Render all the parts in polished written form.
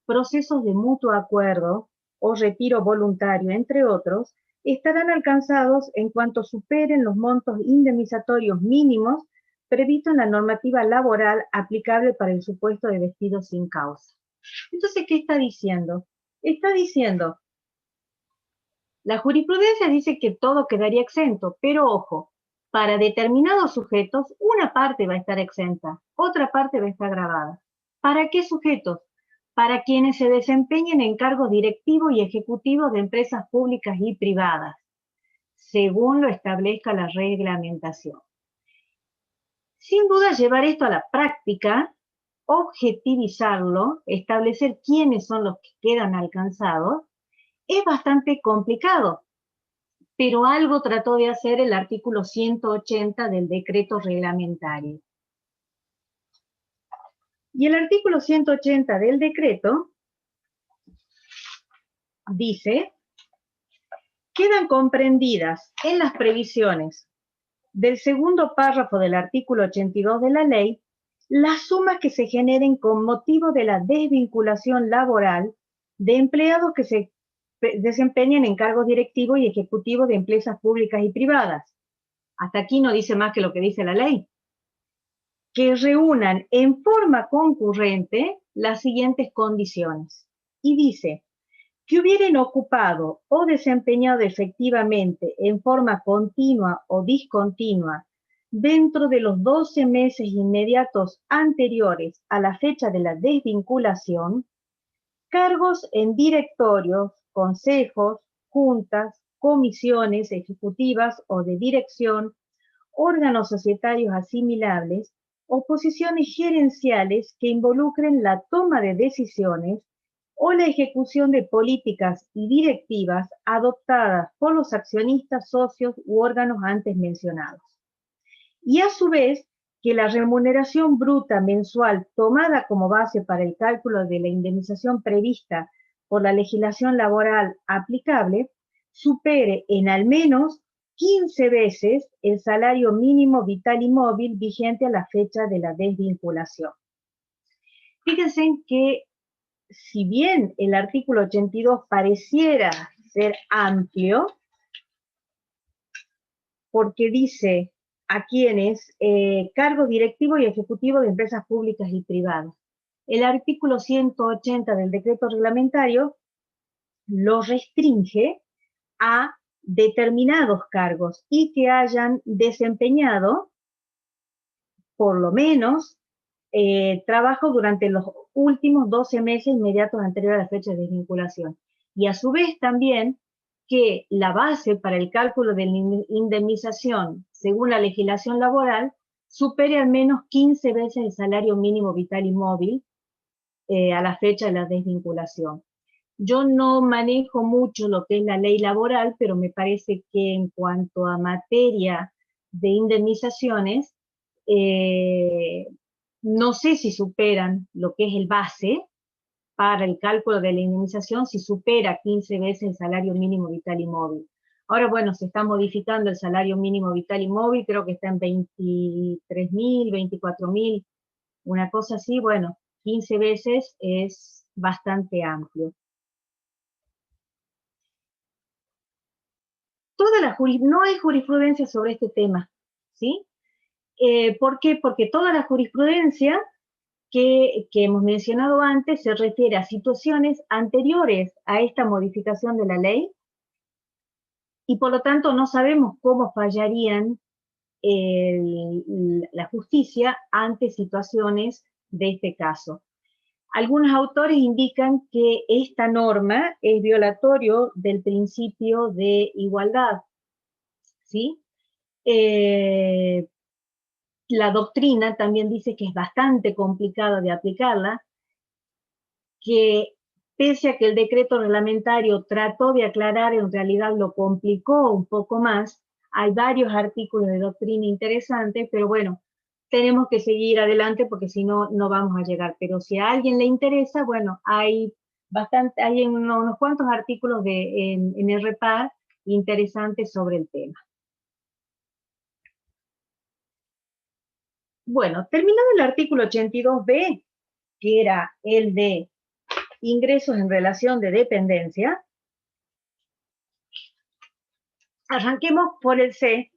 procesos de mutuo acuerdo o retiro voluntario, entre otros, estarán alcanzados en cuanto superen los montos indemnizatorios mínimos previstos en la normativa laboral aplicable para el supuesto de despido sin causa. Entonces, ¿qué está diciendo? Está diciendo, la jurisprudencia dice que todo quedaría exento, pero ojo, para determinados sujetos, una parte va a estar exenta, otra parte va a estar gravada. ¿Para qué sujetos? Para quienes se desempeñen en cargos directivos y ejecutivos de empresas públicas y privadas, según lo establezca la reglamentación. Sin duda, llevar esto a la práctica, objetivizarlo, establecer quiénes son los que quedan alcanzados, es bastante complicado, pero algo trató de hacer el artículo 180 del decreto reglamentario. Y el artículo 180 del decreto dice, quedan comprendidas en las previsiones del segundo párrafo del artículo 82 de la ley las sumas que se generen con motivo de la desvinculación laboral de empleados que se desempeñen en cargos directivos y ejecutivos de empresas públicas y privadas. Hasta aquí no dice más que lo que dice la ley. Que reúnan en forma concurrente las siguientes condiciones. Y dice, que hubieran ocupado o desempeñado efectivamente en forma continua o discontinua dentro de los 12 meses inmediatos anteriores a la fecha de la desvinculación, cargos en directorios, consejos, juntas, comisiones ejecutivas o de dirección, órganos societarios asimilables o posiciones gerenciales que involucren la toma de decisiones o la ejecución de políticas y directivas adoptadas por los accionistas, socios u órganos antes mencionados. Y a su vez, que la remuneración bruta mensual tomada como base para el cálculo de la indemnización prevista por la legislación laboral aplicable supere en al menos 15 veces el salario mínimo vital y móvil vigente a la fecha de la desvinculación. Fíjense que si bien el artículo 82 pareciera ser amplio, porque dice a quienes cargo directivo y ejecutivo de empresas públicas y privadas. El artículo 180 del decreto reglamentario lo restringe a determinados cargos y que hayan desempeñado por lo menos trabajo durante los últimos 12 meses inmediatos anteriores a la fecha de desvinculación. Y a su vez también que la base para el cálculo de la indemnización, según la legislación laboral, supere al menos 15 veces el salario mínimo vital y móvil a la fecha de la desvinculación. Yo no manejo mucho lo que es la ley laboral, pero me parece que en cuanto a materia de indemnizaciones, no sé si superan lo que es el base para el cálculo de la indemnización, si supera 15 veces el salario mínimo vital y móvil. Ahora, bueno, se está modificando el salario mínimo vital y móvil, creo que está en 23.000, 24.000, una cosa así, bueno, 15 veces es bastante amplio. No hay jurisprudencia sobre este tema, ¿sí? ¿Por qué? Porque toda la jurisprudencia que hemos mencionado antes se refiere a situaciones anteriores a esta modificación de la ley y por lo tanto no sabemos cómo fallarían la justicia ante situaciones de este caso. Algunos autores indican que esta norma es violatorio del principio de igualdad, ¿sí? La doctrina también dice que es bastante complicado de aplicarla, que pese a que el decreto reglamentario trató de aclarar, en realidad lo complicó un poco más. Hay varios artículos de doctrina interesantes, pero bueno, tenemos que seguir adelante porque si no, no vamos a llegar. Pero si a alguien le interesa, bueno, hay unos cuantos artículos en el REPAR interesantes sobre el tema. Bueno, terminado el artículo 82b, que era el de ingresos en relación de dependencia. Arranquemos por el C,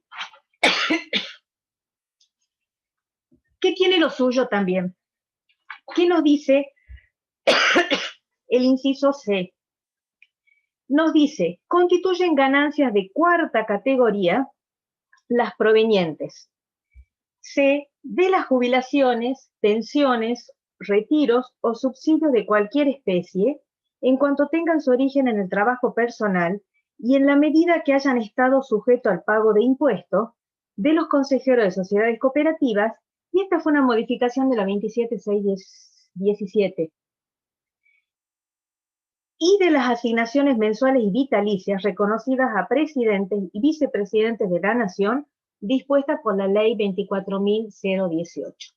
que tiene lo suyo también. ¿Qué nos dice el inciso C? Nos dice, constituyen ganancias de cuarta categoría las provenientes, C, de las jubilaciones, pensiones, retiros o subsidios de cualquier especie, en cuanto tengan su origen en el trabajo personal y en la medida que hayan estado sujetos al pago de impuestos de los consejeros de sociedades cooperativas, y esta fue una modificación de la 27.617, y de las asignaciones mensuales y vitalicias reconocidas a presidentes y vicepresidentes de la Nación, dispuesta por la Ley 24.018.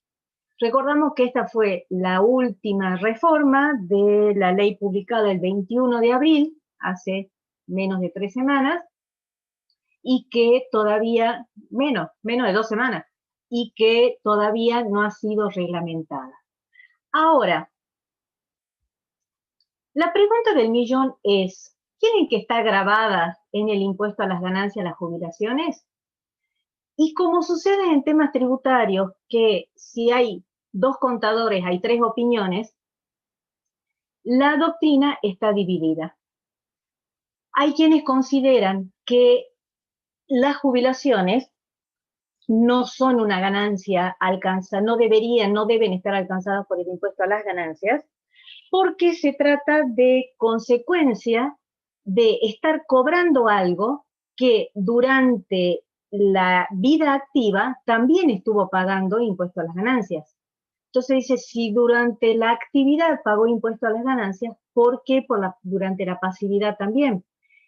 Recordamos que esta fue la última reforma de la ley publicada el 21 de abril, hace menos de 3 semanas, y que todavía, menos de 2 semanas, y que todavía no ha sido reglamentada. Ahora, la pregunta del millón es, ¿tienen que estar grabadas en el impuesto a las ganancias las jubilaciones? Y como sucede en temas tributarios, que si hay 2 contadores hay 3 opiniones, la doctrina está dividida. Hay quienes consideran que las jubilaciones no son una ganancia alcanzada, no deben estar alcanzadas por el impuesto a las ganancias, porque se trata de consecuencia de estar cobrando algo que durante la vida activa también estuvo pagando impuesto a las ganancias. Entonces dice, si durante la actividad pagó impuesto a las ganancias, ¿por qué durante la pasividad también?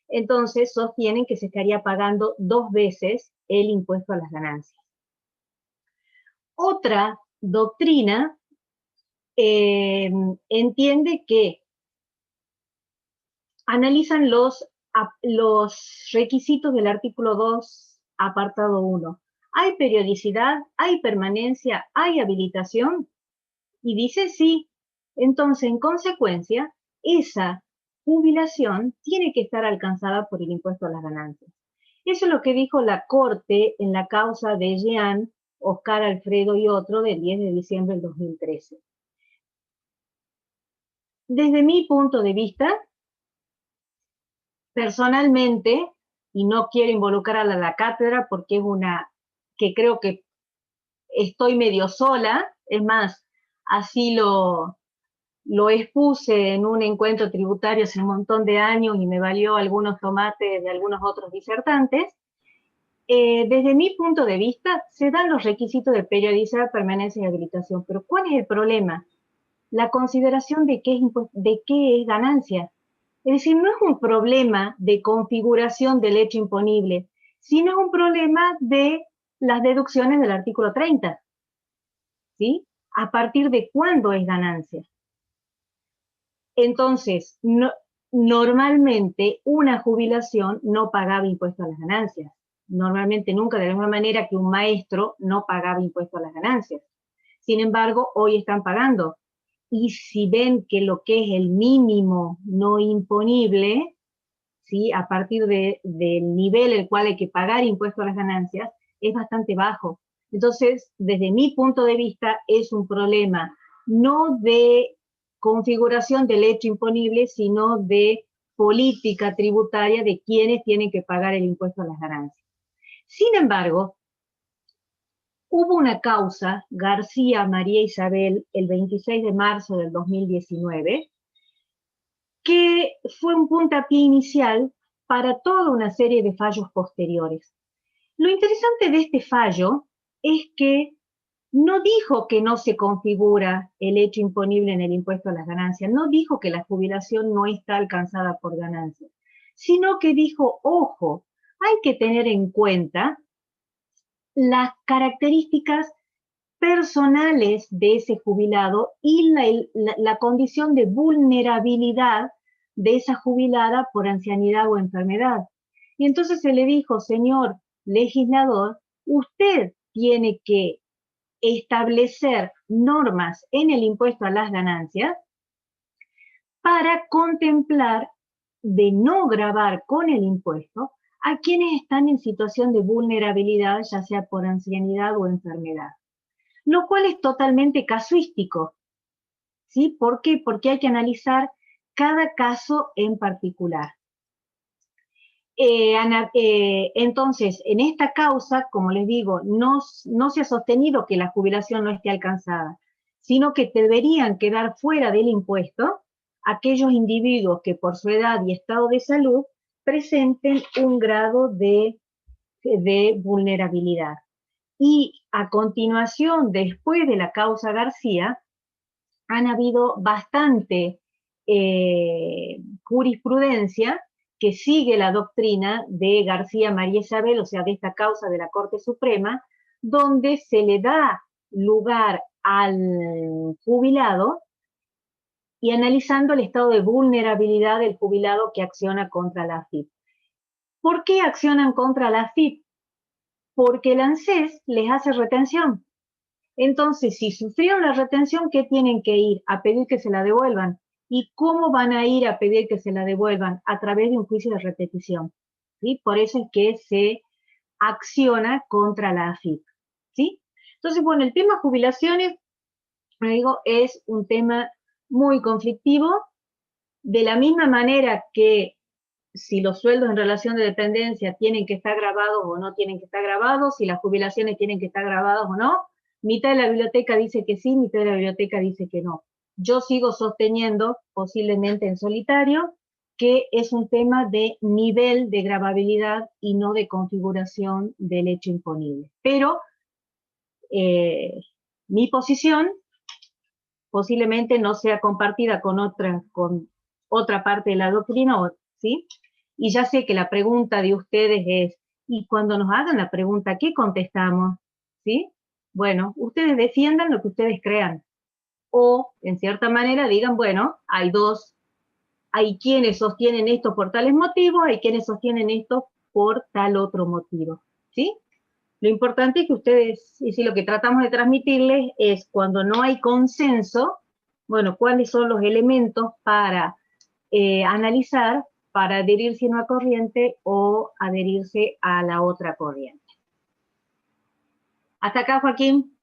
Entonces sostienen que se estaría pagando 2 veces el impuesto a las ganancias. Otra doctrina entiende que analizan los requisitos del artículo 2, apartado 1. ¿Hay periodicidad? ¿Hay permanencia? ¿Hay habilitación? Y dice sí. Entonces, en consecuencia, esa jubilación tiene que estar alcanzada por el impuesto a las ganancias. Eso es lo que dijo la Corte en la causa de Jean, Oscar Alfredo y otro del 10 de diciembre del 2013. Desde mi punto de vista, personalmente, y no quiero involucrar a la cátedra porque es una que creo que estoy medio sola, es más, así lo expuse en un encuentro tributario hace un montón de años y me valió algunos tomates de algunos otros disertantes. Desde mi punto de vista, se dan los requisitos de periodicidad, permanencia y habilitación, pero ¿cuál es el problema? La consideración de qué es ganancia. Es decir, no es un problema de configuración del hecho imponible, sino es un problema de las deducciones del artículo 30. ¿Sí? ¿A partir de cuándo es ganancia? Entonces, normalmente una jubilación no pagaba impuesto a las ganancias. Normalmente nunca, de la misma manera que un maestro no pagaba impuesto a las ganancias. Sin embargo, hoy están pagando. Y si ven que lo que es el mínimo no imponible, ¿sí? A partir del nivel el cual hay que pagar impuesto a las ganancias, es bastante bajo. Entonces, desde mi punto de vista, es un problema no de configuración del hecho imponible, sino de política tributaria de quienes tienen que pagar el impuesto a las ganancias. Sin embargo, hubo una causa, García María Isabel, el 26 de marzo del 2019, que fue un puntapié inicial para toda una serie de fallos posteriores. Lo interesante de este fallo es que no dijo que no se configura el hecho imponible en el impuesto a las ganancias, no dijo que la jubilación no está alcanzada por ganancias, sino que dijo, ojo, hay que tener en cuenta las características personales de ese jubilado y la condición de vulnerabilidad de esa jubilada por ancianidad o enfermedad. Y entonces se le dijo, señor legislador, usted tiene que establecer normas en el impuesto a las ganancias para contemplar de no gravar con el impuesto a quienes están en situación de vulnerabilidad, ya sea por ancianidad o enfermedad. Lo cual es totalmente casuístico, ¿sí? ¿Por qué? Porque hay que analizar cada caso en particular. Entonces, en esta causa, como les digo, no se ha sostenido que la jubilación no esté alcanzada, sino que deberían quedar fuera del impuesto aquellos individuos que por su edad y estado de salud presenten un grado de vulnerabilidad. Y a continuación, después de la causa García, han habido bastante jurisprudencia que sigue la doctrina de García María Isabel, o sea, de esta causa de la Corte Suprema, donde se le da lugar al jubilado y analizando el estado de vulnerabilidad del jubilado que acciona contra la AFIP. ¿Por qué accionan contra la AFIP? Porque el ANSES les hace retención. Entonces, si sufrieron la retención, ¿qué tienen que ir? A pedir que se la devuelvan. ¿Y cómo van a ir a pedir que se la devuelvan? A través de un juicio de repetición. ¿Sí? Por eso es que se acciona contra la AFIP. ¿Sí? Entonces, bueno, el tema jubilaciones, como digo, es un tema muy conflictivo. De la misma manera que si los sueldos en relación de dependencia tienen que estar grabados o no tienen que estar grabados, si las jubilaciones tienen que estar grabadas o no, mitad de la biblioteca dice que sí, mitad de la biblioteca dice que no. Yo sigo sosteniendo, posiblemente en solitario, que es un tema de nivel de gravabilidad y no de configuración del hecho imponible. Pero mi posición posiblemente no sea compartida con otra parte de la doctrina, ¿sí? Y ya sé que la pregunta de ustedes es, y cuando nos hagan la pregunta, ¿qué contestamos? ¿Sí? Bueno, ustedes defiendan lo que ustedes crean. O, en cierta manera, digan, bueno, hay quienes sostienen esto por tales motivos, hay quienes sostienen esto por tal otro motivo. ¿Sí? Lo importante es que ustedes, y si lo que tratamos de transmitirles es cuando no hay consenso, bueno, cuáles son los elementos para analizar, para adherirse a una corriente o adherirse a la otra corriente. Hasta acá, Joaquín.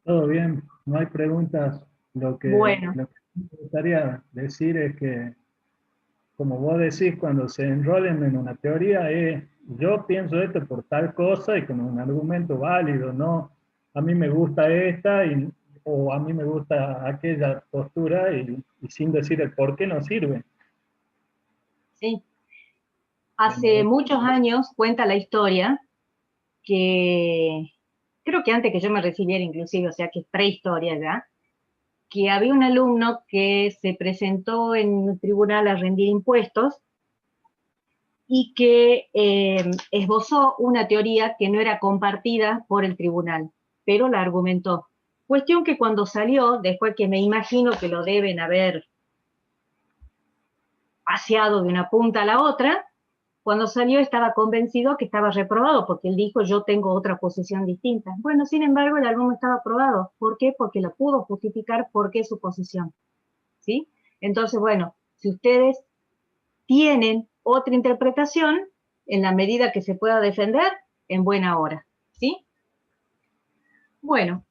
Todo bien, no hay preguntas. Bueno. Lo que me gustaría decir es que, como vos decís, cuando se enrolen en una teoría, yo pienso esto por tal cosa y con un argumento válido, no a mí me gusta esta o a mí me gusta aquella postura y sin decir el por qué no sirve. Sí. Hace muchos años cuenta la historia que, creo que antes que yo me recibiera inclusive, o sea que es prehistoria ya, que había un alumno que se presentó en un tribunal a rendir impuestos y que esbozó una teoría que no era compartida por el tribunal, pero la argumentó. Cuestión que cuando salió, después que me imagino que lo deben haber paseado de una punta a la otra, cuando salió estaba convencido que estaba reprobado, porque él dijo, yo tengo otra posición distinta. Bueno, sin embargo, el alumno estaba aprobado. ¿Por qué? Porque lo pudo justificar por qué su posición. ¿Sí? Entonces, bueno, si ustedes tienen otra interpretación, en la medida que se pueda defender, en buena hora. ¿Sí? Bueno,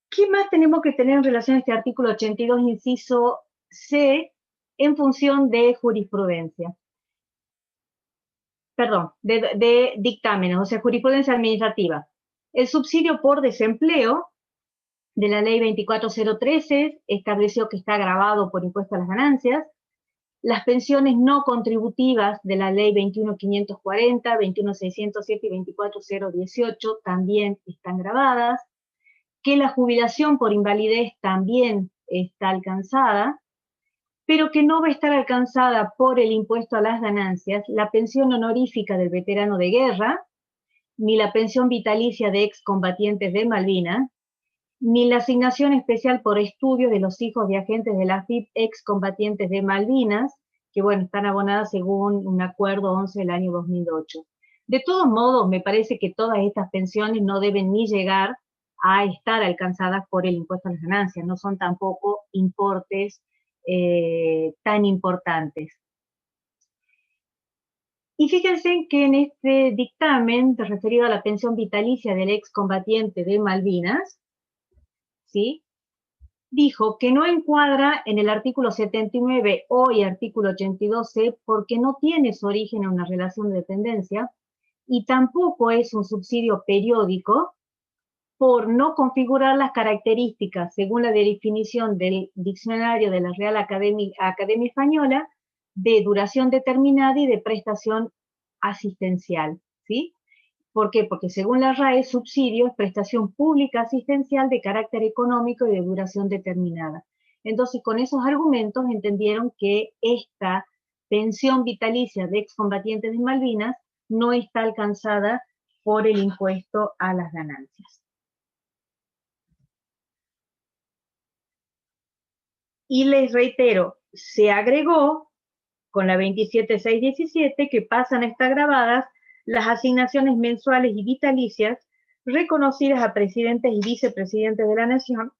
¿qué más tenemos que tener en relación a este artículo 82, inciso C, en función de jurisprudencia? Perdón, de dictámenes, o sea, jurisprudencia administrativa. El subsidio por desempleo de la ley 24013 estableció que está gravado por impuesto a las ganancias. Las pensiones no contributivas de la ley 21540, 21607 y 24018 también están gravadas. Que la jubilación por invalidez también está alcanzada, pero que no va a estar alcanzada por el impuesto a las ganancias, la pensión honorífica del veterano de guerra, ni la pensión vitalicia de excombatientes de Malvinas, ni la asignación especial por estudios de los hijos de agentes de la AFIP excombatientes de Malvinas, que bueno, están abonadas según un acuerdo 11 del año 2008. De todos modos, me parece que todas estas pensiones no deben ni llegar a estar alcanzadas por el impuesto a las ganancias, no son tampoco importes tan importantes. Y fíjense que en este dictamen referido a la pensión vitalicia del excombatiente de Malvinas, ¿sí?, dijo que no encuadra en el artículo 79O y artículo 82C porque no tiene su origen en una relación de dependencia y tampoco es un subsidio periódico por no configurar las características, según la definición del diccionario de la Real Academia Española, de duración determinada y de prestación asistencial, ¿sí? ¿Por qué? Porque según la RAE, subsidio es prestación pública asistencial de carácter económico y de duración determinada. Entonces, con esos argumentos entendieron que esta pensión vitalicia de excombatientes de Malvinas no está alcanzada por el impuesto a las ganancias. Y les reitero, se agregó con la 27617 que pasan a estar grabadas las asignaciones mensuales y vitalicias reconocidas a presidentes y vicepresidentes de la Nación,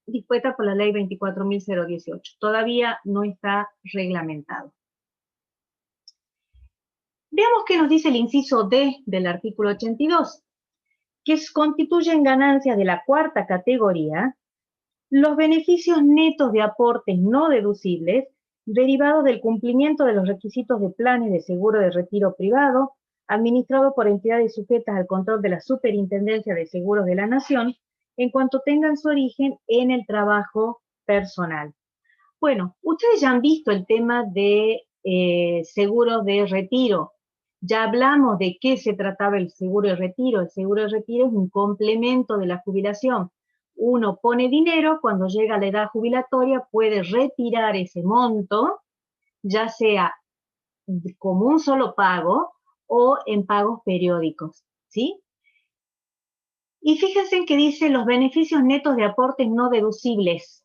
dispuestas por la Ley 24.018. Todavía no está reglamentado. Veamos qué nos dice el inciso D del artículo 82, que constituyen ganancias de la cuarta categoría los beneficios netos de aportes no deducibles derivados del cumplimiento de los requisitos de planes de seguro de retiro privado, administrado por entidades sujetas al control de la Superintendencia de Seguros de la Nación, en cuanto tengan su origen en el trabajo personal. Bueno, ustedes ya han visto el tema de seguros de retiro. Ya hablamos de qué se trataba el seguro de retiro. El seguro de retiro es un complemento de la jubilación. Uno pone dinero, cuando llega a la edad jubilatoria puede retirar ese monto, ya sea como un solo pago o en pagos periódicos, ¿sí? Y fíjense en que dice los beneficios netos de aportes no deducibles.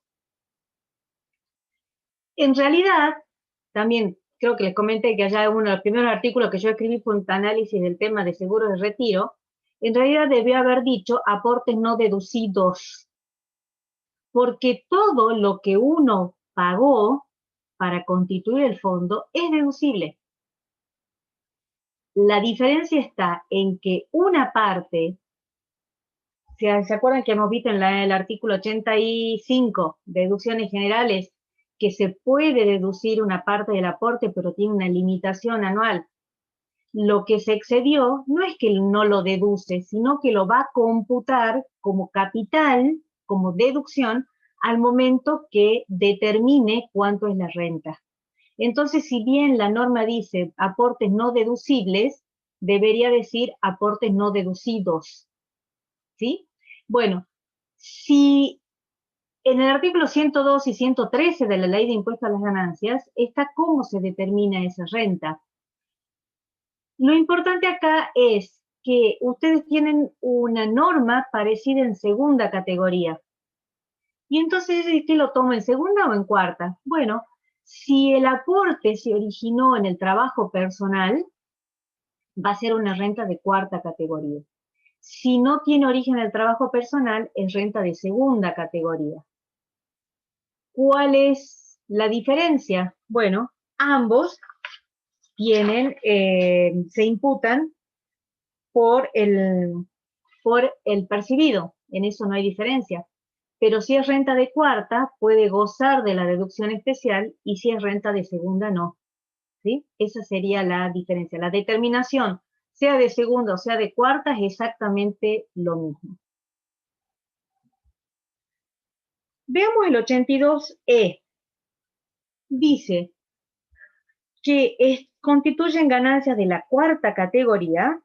En realidad, también creo que les comenté que allá uno de los primeros artículos que yo escribí fue un análisis del tema de seguros de retiro. En realidad debió haber dicho aportes no deducidos, porque todo lo que uno pagó para constituir el fondo es deducible. La diferencia está en que una parte, ¿se acuerdan que hemos visto en el artículo 85, deducciones generales, que se puede deducir una parte del aporte, pero tiene una limitación anual? Lo que se excedió no es que no lo deduce, sino que lo va a computar como capital, como deducción, al momento que determine cuánto es la renta. Entonces, si bien la norma dice aportes no deducibles, debería decir aportes no deducidos, ¿sí? Bueno, si en el artículo 102 y 113 de la Ley de Impuesto a las Ganancias está cómo se determina esa renta. Lo importante acá es que ustedes tienen una norma parecida en segunda categoría. Y entonces, ¿qué lo tomo en segunda o en cuarta? Bueno, si el aporte se originó en el trabajo personal, va a ser una renta de cuarta categoría. Si no tiene origen en el trabajo personal, es renta de segunda categoría. ¿Cuál es la diferencia? Bueno, ambos tienen, se imputan por el percibido. En eso no hay diferencia. Pero si es renta de cuarta, puede gozar de la deducción especial, y si es renta de segunda, no. ¿Sí? Esa sería la diferencia. La determinación, sea de segunda o sea de cuarta, es exactamente lo mismo. Veamos el 82E. Dice que constituyen ganancias de la cuarta categoría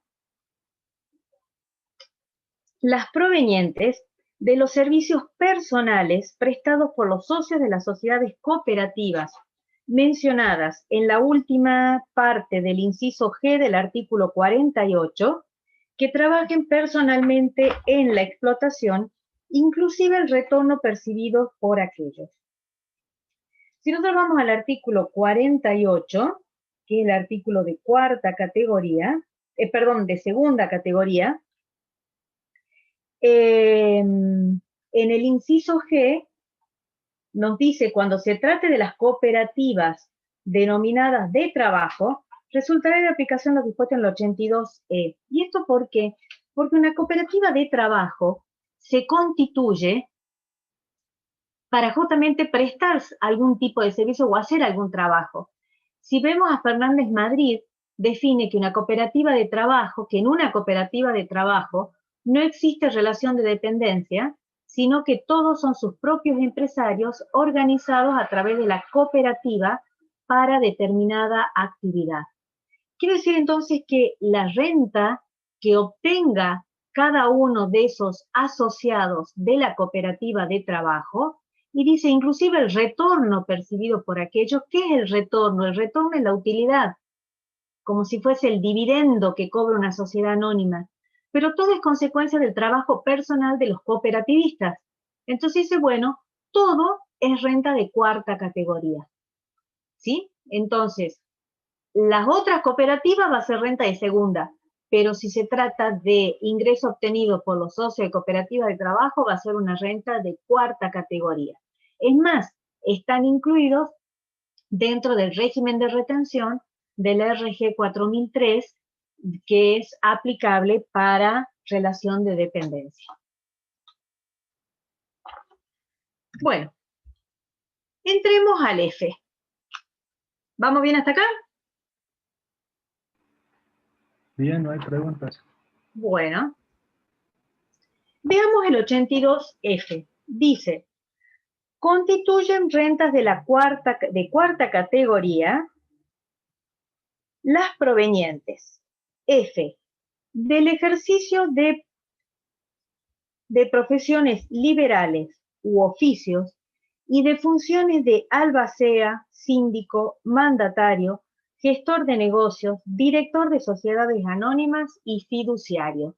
las provenientes de los servicios personales prestados por los socios de las sociedades cooperativas mencionadas en la última parte del inciso G del artículo 48, que trabajen personalmente en la explotación, inclusive el retorno percibido por aquellos. Si nosotros vamos al artículo 48, que es el artículo de cuarta categoría, de segunda categoría, en el inciso G nos dice, cuando se trate de las cooperativas denominadas de trabajo, resultará de aplicación lo dispuesto en el 82E. ¿Y esto por qué? Porque una cooperativa de trabajo se constituye para justamente prestar algún tipo de servicio o hacer algún trabajo. Si vemos a Fernández Madrid, define que una cooperativa de trabajo, que en una cooperativa de trabajo no existe relación de dependencia, sino que todos son sus propios empresarios organizados a través de la cooperativa para determinada actividad. Quiere decir entonces que la renta que obtenga cada uno de esos asociados de la cooperativa de trabajo, y dice inclusive el retorno percibido por aquellos. ¿Qué es el retorno? El retorno es la utilidad, como si fuese el dividendo que cobra una sociedad anónima. Pero todo es consecuencia del trabajo personal de los cooperativistas. Entonces dice, bueno, todo es renta de cuarta categoría. ¿Sí? Entonces, las otras cooperativas va a ser renta de segunda, pero si se trata de ingreso obtenido por los socios de cooperativas de trabajo, va a ser una renta de cuarta categoría. Es más, están incluidos dentro del régimen de retención del RG 4003, que es aplicable para relación de dependencia. Bueno, entremos al F. ¿Vamos bien hasta acá? Bien, no hay preguntas. Bueno, veamos el 82F. Dice, constituyen rentas de cuarta categoría las provenientes, F, del ejercicio de profesiones liberales u oficios y de funciones de albacea, síndico, mandatario, gestor de negocios, director de sociedades anónimas y fiduciario.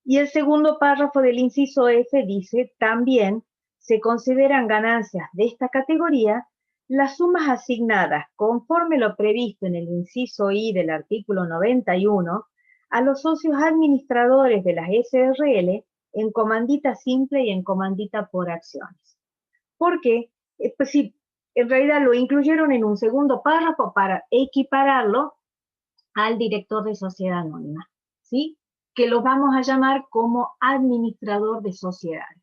Y el segundo párrafo del inciso F dice, también se consideran ganancias de esta categoría las sumas asignadas conforme lo previsto en el inciso I del artículo 91 a los socios administradores de las SRL en comandita simple y en comandita por acciones. Porque, pues sí, en realidad lo incluyeron en un segundo párrafo para equipararlo al director de sociedad anónima, ¿sí? Que los vamos a llamar como administrador de sociedades.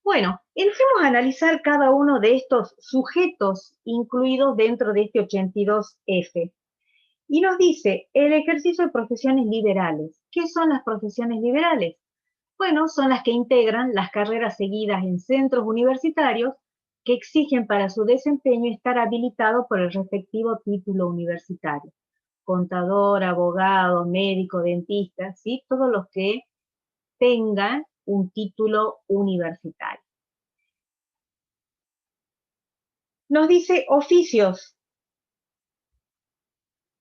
Bueno, entremos a analizar cada uno de estos sujetos incluidos dentro de este 82F. Y nos dice, el ejercicio de profesiones liberales. ¿Qué son las profesiones liberales? Bueno, son las que integran las carreras seguidas en centros universitarios que exigen para su desempeño estar habilitado por el respectivo título universitario. Contador, abogado, médico, dentista, ¿sí? Todos los que tengan un título universitario. Nos dice oficios.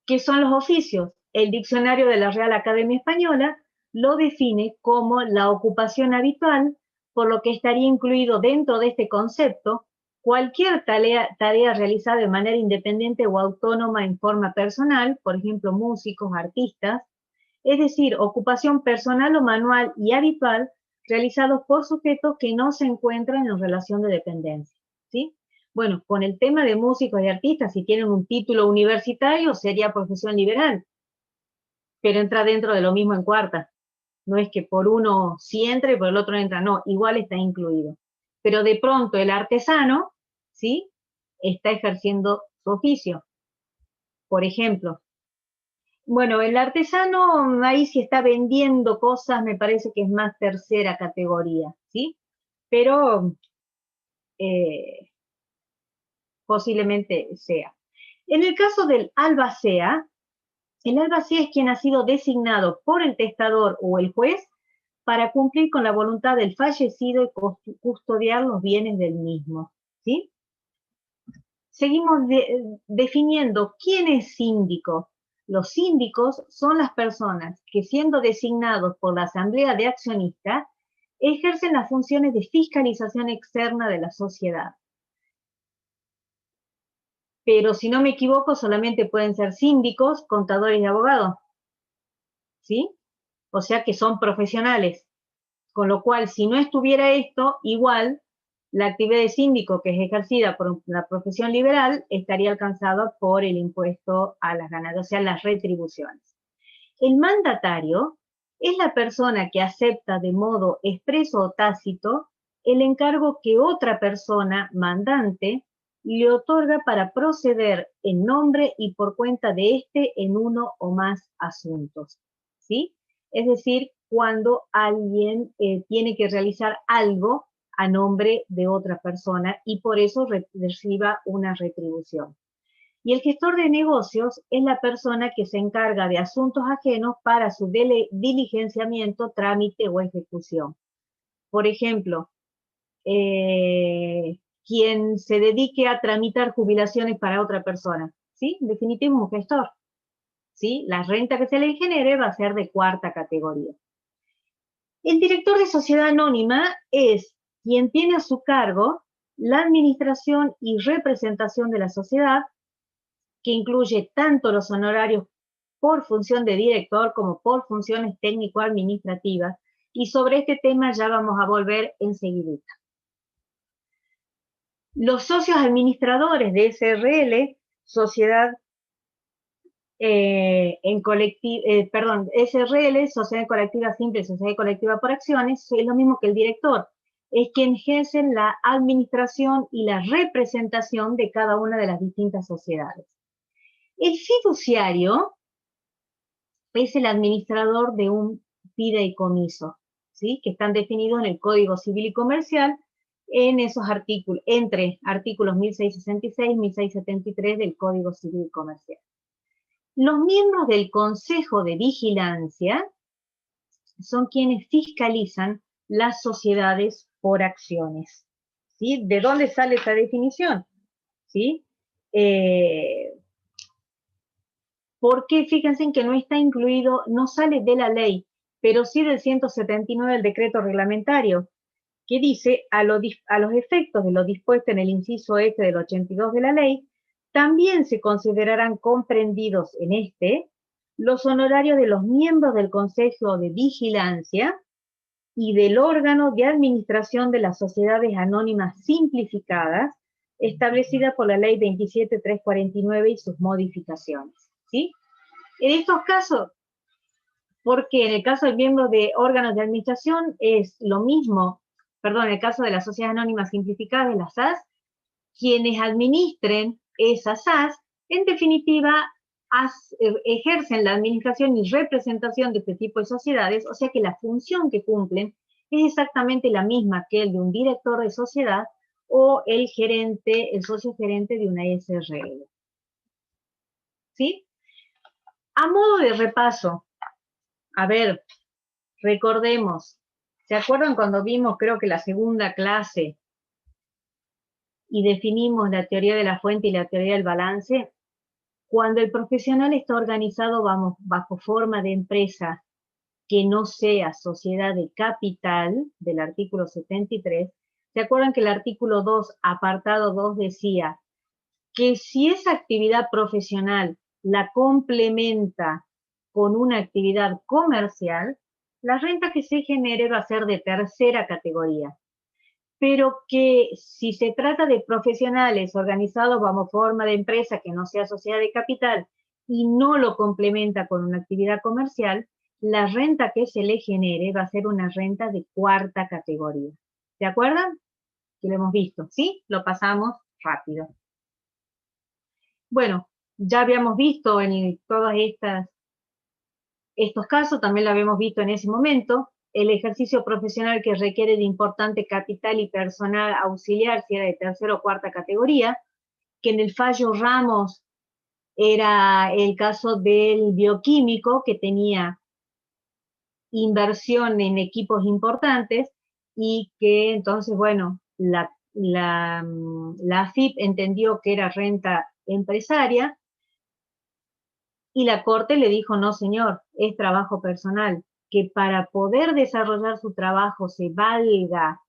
¿Qué son los oficios? El diccionario de la Real Academia Española lo define como la ocupación habitual, por lo que estaría incluido dentro de este concepto cualquier tarea realizada de manera independiente o autónoma en forma personal, por ejemplo, músicos, artistas, es decir, ocupación personal o manual y habitual realizados por sujetos que no se encuentran en relación de dependencia, ¿sí? Bueno, con el tema de músicos y artistas, si tienen un título universitario, sería profesión liberal, pero entra dentro de lo mismo en cuarta. No es que por uno sí entra y por el otro no entra, no, igual está incluido. Pero de pronto el artesano, ¿sí? Está ejerciendo su oficio. Por ejemplo, bueno, el artesano ahí si está vendiendo cosas, me parece que es más tercera categoría, ¿sí? Pero posiblemente sea. En el caso del albacea, el albacea es quien ha sido designado por el testador o el juez para cumplir con la voluntad del fallecido y custodiar los bienes del mismo, ¿sí? Seguimos definiendo quién es síndico. Los síndicos son las personas que, siendo designados por la Asamblea de Accionistas, ejercen las funciones de fiscalización externa de la sociedad. Pero si no me equivoco, solamente pueden ser síndicos, contadores y abogados. ¿Sí? o sea que son profesionales, con lo cual si no estuviera esto, igual la actividad de síndico que es ejercida por la profesión liberal estaría alcanzada por el impuesto a las ganancias, o sea, las retribuciones. El mandatario es la persona que acepta de modo expreso o tácito el encargo que otra persona mandante le otorga para proceder en nombre y por cuenta de éste en uno o más asuntos, ¿sí? Es decir, cuando alguien tiene que realizar algo a nombre de otra persona y por eso reciba una retribución. Y el gestor de negocios es la persona que se encarga de asuntos ajenos para su diligenciamiento, trámite o ejecución. Por ejemplo, quien se dedique a tramitar jubilaciones para otra persona, ¿sí? En definitiva, un gestor, ¿sí? La renta que se le genere va a ser de cuarta categoría. El director de sociedad anónima es quien tiene a su cargo la administración y representación de la sociedad, que incluye tanto los honorarios por función de director como por funciones técnico-administrativas, y sobre este tema ya vamos a volver enseguida. Los socios administradores de SRL, SRL, Sociedad Colectiva Simple, Sociedad Colectiva por Acciones, es lo mismo que el director. Es quien ejerce la administración y la representación de cada una de las distintas sociedades. El fiduciario es el administrador de un fideicomiso, ¿sí? Que están definidos en el Código Civil y Comercial, en esos artículos, entre artículos 1666 y 1673 del Código Civil y Comercial. Los miembros del Consejo de Vigilancia son quienes fiscalizan las sociedades por acciones, ¿sí? ¿De dónde sale esa definición? ¿Sí? Porque fíjense que no está incluido, no sale de la ley, pero sí del 179 del decreto reglamentario, que dice, a los efectos de lo dispuesto en el inciso F del 82 de la ley, también se considerarán comprendidos en este los honorarios de los miembros del Consejo de Vigilancia y del órgano de administración de las sociedades anónimas simplificadas, establecida por la ley 27.349 y sus modificaciones, ¿sí? En estos casos, porque en el caso de miembros de órganos de administración es lo mismo, perdón, en el caso de las sociedades anónimas simplificadas de las SAS, quienes administren esas SAS, en definitiva, ejercen la administración y representación de este tipo de sociedades, o sea que la función que cumplen es exactamente la misma que el de un director de sociedad o el gerente, el socio gerente de una SRL. ¿Sí? A modo de repaso, a ver, recordemos, ¿se acuerdan cuando vimos, creo que la segunda clase, y definimos la teoría de la fuente y la teoría del balance? Cuando el profesional está organizado bajo forma de empresa que no sea sociedad de capital, del artículo 73, ¿se acuerdan que el artículo 2, apartado 2, decía que si esa actividad profesional la complementa con una actividad comercial, la renta que se genere va a ser de tercera categoría? Pero que si se trata de profesionales organizados bajo forma de empresa que no sea sociedad de capital y no lo complementa con una actividad comercial, la renta que se le genere va a ser una renta de cuarta categoría. ¿Se acuerdan? Que lo hemos visto, ¿sí? Lo pasamos rápido. Bueno, ya habíamos visto en todos estos casos, también lo habíamos visto en ese momento, el ejercicio profesional que requiere de importante capital y personal auxiliar, si era de tercera o cuarta categoría, que en el fallo Ramos era el caso del bioquímico, que tenía inversión en equipos importantes y que entonces, bueno, la AFIP entendió que era renta empresaria y la Corte le dijo, no señor, es trabajo personal, que para poder desarrollar su trabajo se valga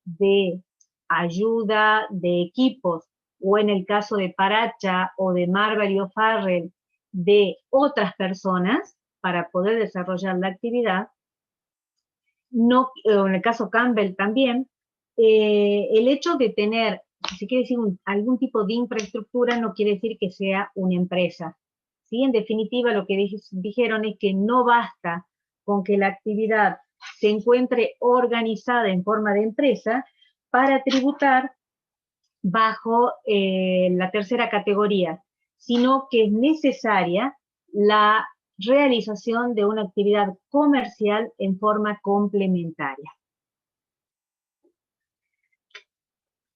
de ayuda de equipos, o en el caso de Paracha o de Marbury o Farrell, de otras personas para poder desarrollar la actividad, no, en el caso Campbell también, el hecho de tener, si quiere decir algún tipo de infraestructura, no quiere decir que sea una empresa. ¿Sí? En definitiva, lo que dijeron es que no basta con que la actividad se encuentre organizada en forma de empresa para tributar bajo la tercera categoría, sino que es necesaria la realización de una actividad comercial en forma complementaria.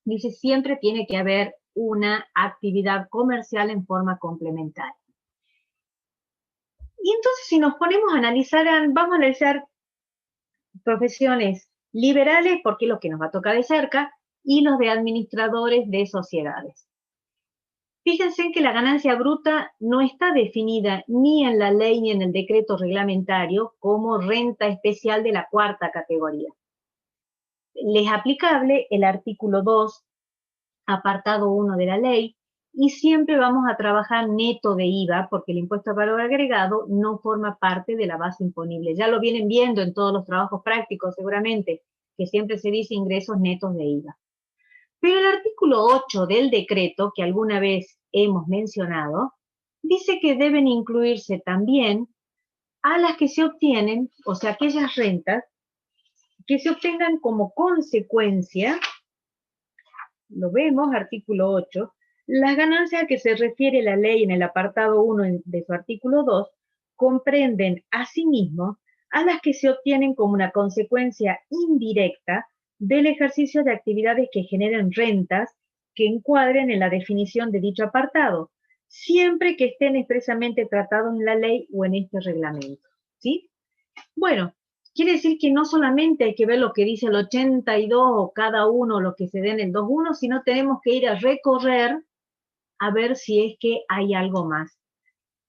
Dice, siempre tiene que haber una actividad comercial en forma complementaria. Y entonces, si nos ponemos a analizar, vamos a analizar profesiones liberales, porque es lo que nos va a tocar de cerca, y los de administradores de sociedades. Fíjense que la ganancia bruta no está definida ni en la ley ni en el decreto reglamentario como renta especial de la cuarta categoría. Les es aplicable el artículo 2, apartado 1 de la ley, y siempre vamos a trabajar neto de IVA, porque el impuesto al valor agregado no forma parte de la base imponible. Ya lo vienen viendo en todos los trabajos prácticos, seguramente, que siempre se dice ingresos netos de IVA. Pero el artículo 8 del decreto, que alguna vez hemos mencionado, dice que deben incluirse también a las que se obtienen, o sea, aquellas rentas que se obtengan como consecuencia, lo vemos, artículo 8, las ganancias a que se refiere la ley en el apartado 1 de su artículo 2 comprenden asimismo a las que se obtienen como una consecuencia indirecta del ejercicio de actividades que generen rentas que encuadren en la definición de dicho apartado, siempre que estén expresamente tratados en la ley o en este reglamento. ¿Sí? Bueno, quiere decir que no solamente hay que ver lo que dice el 82 o cada uno lo que se dé en el 2.1, sino tenemos que ir a recorrer a ver si es que hay algo más.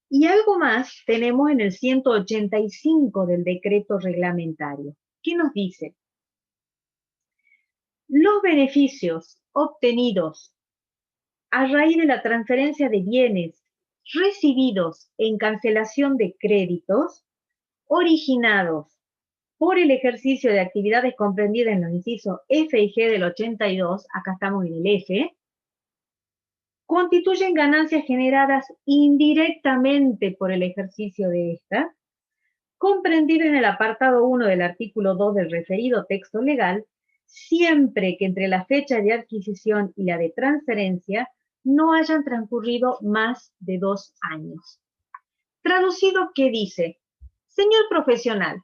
Y algo más tenemos en el 185 del decreto reglamentario. ¿Qué nos dice? Los beneficios obtenidos a raíz de la transferencia de bienes recibidos en cancelación de créditos originados por el ejercicio de actividades comprendidas en los incisos F y G del 82, acá estamos en el F, constituyen ganancias generadas indirectamente por el ejercicio de esta, comprendido en el apartado 1 del artículo 2 del referido texto legal, siempre que entre la fecha de adquisición y la de transferencia no hayan transcurrido más de 2 años. Traducido, ¿qué dice? Señor profesional,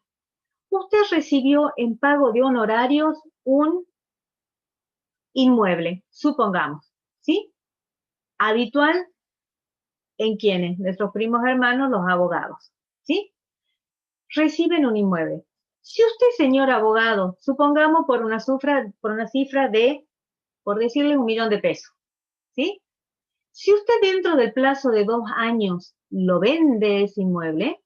usted recibió en pago de honorarios un inmueble, supongamos, ¿sí? Habitual en quienes, nuestros primos hermanos, los abogados, ¿sí? Reciben un inmueble. Si usted, señor abogado, supongamos por una cifra de, por decirle, 1 millón de pesos, ¿sí? Si usted dentro del plazo de 2 años lo vende ese inmueble,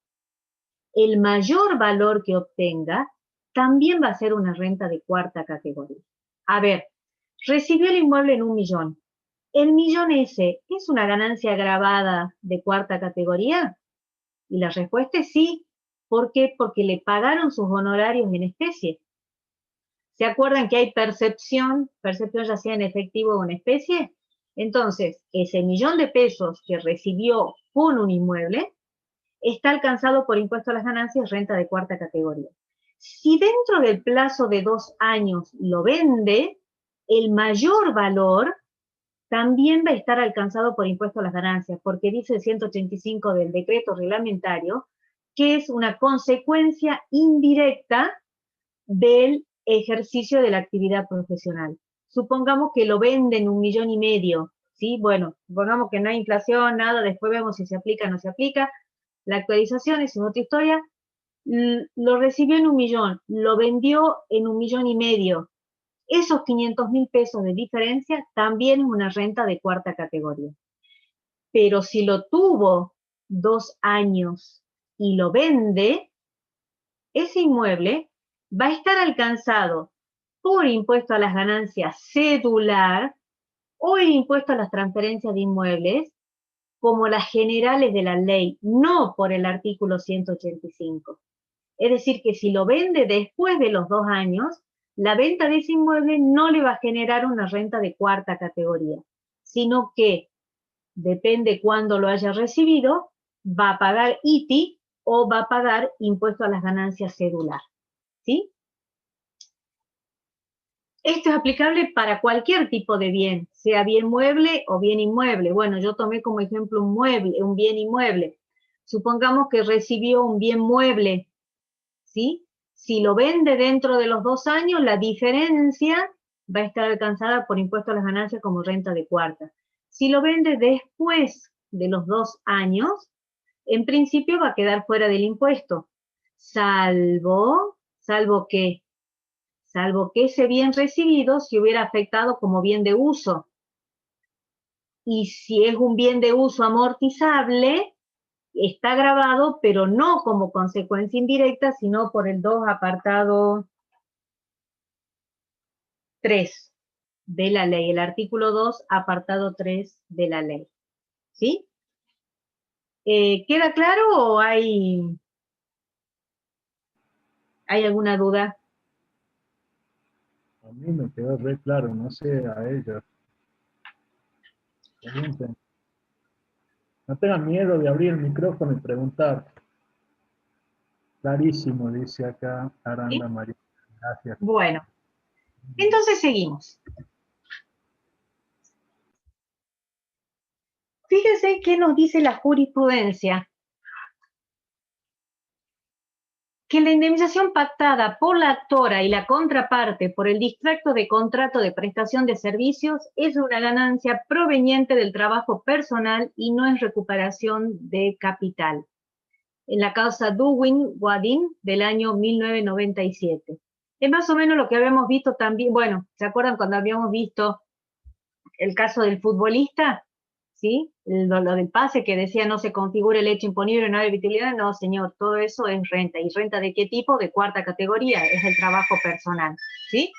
el mayor valor que obtenga también va a ser una renta de cuarta categoría. A ver, recibió el inmueble en 1 millón. ¿El millón ese es una ganancia agravada de cuarta categoría? Y la respuesta es sí. ¿Por qué? Porque le pagaron sus honorarios en especie. ¿Se acuerdan que hay percepción ya sea en efectivo o en especie? Entonces, ese millón de pesos que recibió con un inmueble está alcanzado por impuesto a las ganancias, renta de cuarta categoría. Si dentro del plazo de 2 años lo vende, el mayor valor también va a estar alcanzado por impuesto a las ganancias, porque dice el 185 del decreto reglamentario que es una consecuencia indirecta del ejercicio de la actividad profesional. Supongamos que lo venden 1,5 millones, ¿sí? Bueno, supongamos que no hay inflación, nada, después vemos si se aplica o no se aplica. La actualización es otra historia. Lo recibió en 1 millón, lo vendió en 1,5 millones. Esos 500.000 pesos de diferencia también es una renta de cuarta categoría. Pero si lo tuvo 2 años y lo vende, ese inmueble va a estar alcanzado por impuesto a las ganancias cedular o el impuesto a las transferencias de inmuebles, como las generales de la ley, no por el artículo 185. Es decir, que si lo vende después de los 2 años, la venta de ese inmueble no le va a generar una renta de cuarta categoría, sino que, depende cuándo lo haya recibido, va a pagar ITI o va a pagar impuesto a las ganancias cedular, ¿sí? Esto es aplicable para cualquier tipo de bien, sea bien mueble o bien inmueble. Bueno, yo tomé como ejemplo un mueble, un bien inmueble. Supongamos que recibió un bien mueble, ¿sí? Si lo vende dentro de los 2 años, la diferencia va a estar alcanzada por impuesto a las ganancias como renta de cuarta. Si lo vende después de los 2 años, en principio va a quedar fuera del impuesto, salvo que ese bien recibido se hubiera afectado como bien de uso. Y si es un bien de uso amortizable, está grabado, pero no como consecuencia indirecta, sino por el 2 apartado 3 de la ley, el artículo 2 apartado 3 de la ley. ¿Sí? ¿Queda claro o hay alguna duda? A mí me quedó re claro, no sé a ella. Pregunten. No tengan miedo de abrir el micrófono y preguntar. Clarísimo, dice acá ¿Sí? Aranda María. Gracias. Bueno, entonces seguimos. Fíjense qué nos dice la jurisprudencia. Que la indemnización pactada por la actora y la contraparte por el distracto de contrato de prestación de servicios es una ganancia proveniente del trabajo personal y no es recuperación de capital. En la causa Duwin-Wadin del año 1997. Es más o menos lo que habíamos visto también, bueno, ¿se acuerdan cuando habíamos visto el caso del futbolista? ¿Sí? Lo del pase que decía no se configura el hecho imponible, no hay habitabilidad, no señor, todo eso es renta. ¿Y renta de qué tipo? De cuarta categoría, es el trabajo personal, ¿sí?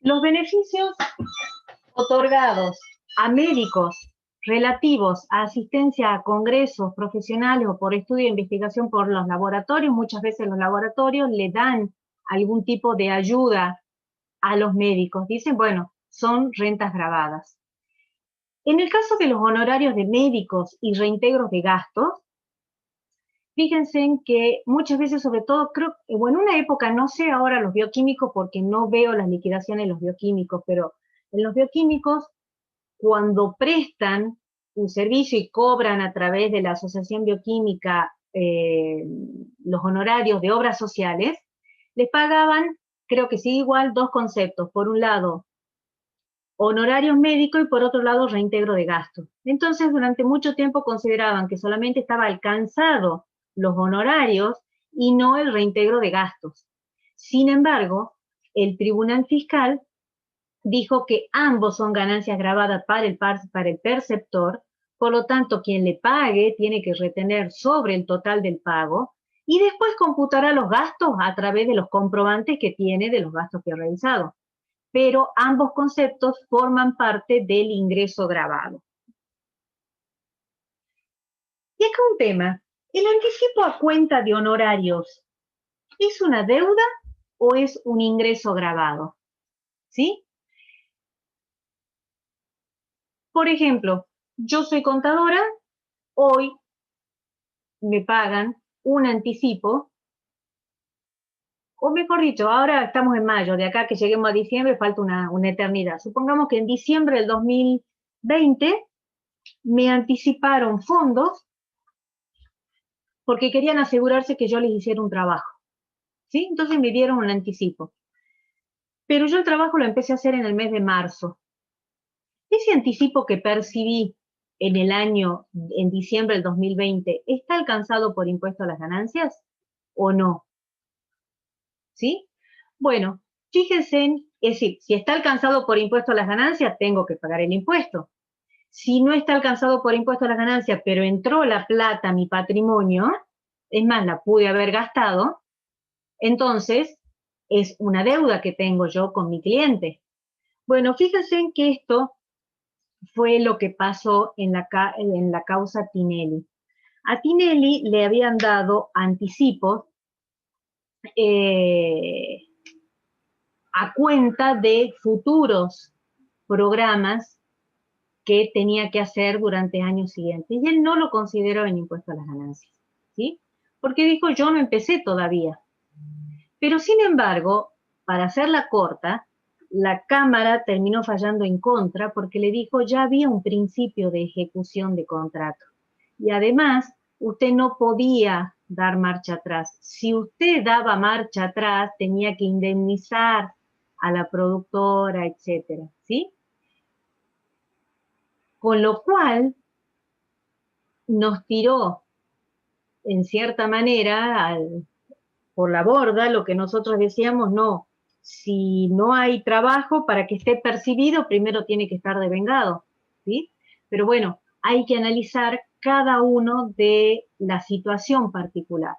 Los beneficios otorgados a médicos relativos a asistencia a congresos profesionales o por estudio e investigación por los laboratorios, muchas veces los laboratorios le dan algún tipo de ayuda a los médicos. Dicen, bueno, son rentas gravadas. En el caso de los honorarios de médicos y reintegros de gastos, fíjense en que muchas veces, sobre todo, creo, bueno, en una época, no sé ahora los bioquímicos porque no veo las liquidaciones de los bioquímicos, pero en los bioquímicos, cuando prestan un servicio y cobran a través de la Asociación Bioquímica los honorarios de obras sociales, les pagaban, creo que sí, igual dos conceptos. Por un lado, honorarios médicos y por otro lado reintegro de gastos. Entonces, durante mucho tiempo consideraban que solamente estaba alcanzado los honorarios y no el reintegro de gastos. Sin embargo, el Tribunal Fiscal dijo que ambos son ganancias gravadas para el perceptor, por lo tanto, quien le pague tiene que retener sobre el total del pago y después computará los gastos a través de los comprobantes que tiene de los gastos que ha realizado. Pero ambos conceptos forman parte del ingreso gravado. Y acá un tema, ¿el anticipo a cuenta de honorarios es una deuda o es un ingreso gravado? ¿Sí? Por ejemplo, yo soy contadora, hoy me pagan un anticipo, o mejor dicho, ahora estamos en mayo, de acá que lleguemos a diciembre falta una eternidad. Supongamos que en diciembre del 2020 me anticiparon fondos porque querían asegurarse que yo les hiciera un trabajo, ¿sí? Entonces me dieron un anticipo. Pero yo el trabajo lo empecé a hacer en el mes de marzo. Ese anticipo que percibí en diciembre del 2020, ¿está alcanzado por impuesto a las ganancias o no? ¿Sí? Bueno, fíjense, es decir, si está alcanzado por impuesto a las ganancias, tengo que pagar el impuesto. Si no está alcanzado por impuesto a las ganancias, pero entró la plata a mi patrimonio, es más, la pude haber gastado, entonces es una deuda que tengo yo con mi cliente. Bueno, fíjense en que esto fue lo que pasó en la causa Tinelli. A Tinelli le habían dado anticipos eh, a cuenta de futuros programas que tenía que hacer durante años siguientes. Y él no lo consideró en impuesto a las ganancias, ¿sí? Porque dijo, yo no empecé todavía. Pero sin embargo, para hacerla corta, la Cámara terminó fallando en contra porque le dijo, ya había un principio de ejecución de contrato. Y además, usted no podía dar marcha atrás. Si usted daba marcha atrás, tenía que indemnizar a la productora, etcétera, ¿sí? Con lo cual, nos tiró, en cierta manera, por la borda lo que nosotros decíamos, no, si no hay trabajo para que esté percibido, primero tiene que estar devengado, ¿sí? Pero bueno, hay que analizar cada uno de la situación particular.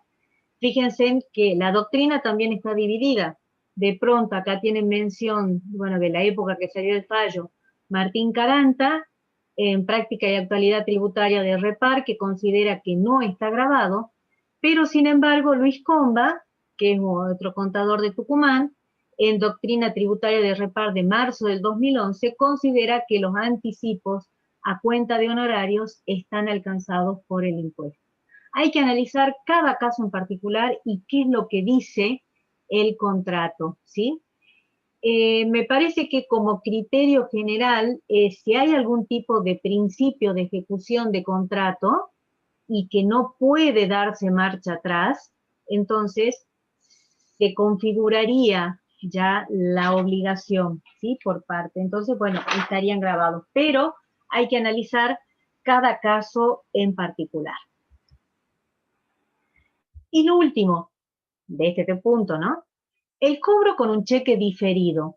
Fíjense que la doctrina también está dividida. De pronto acá tienen mención, bueno, de la época que salió el fallo, Martín Caranta, en práctica y actualidad tributaria de Repar, que considera que no está grabado, pero sin embargo Luis Comba, que es otro contador de Tucumán, en doctrina tributaria de Repar de marzo del 2011, considera que los anticipos a cuenta de honorarios están alcanzados por el impuesto. Hay que analizar cada caso en particular y qué es lo que dice el contrato, ¿sí? Me parece que como criterio general, si hay algún tipo de principio de ejecución de contrato y que no puede darse marcha atrás, entonces se configuraría ya la obligación, ¿sí? Por parte. Entonces, bueno, estarían grabados, pero hay que analizar cada caso en particular. Y lo último, de este punto, ¿no? El cobro con un cheque diferido,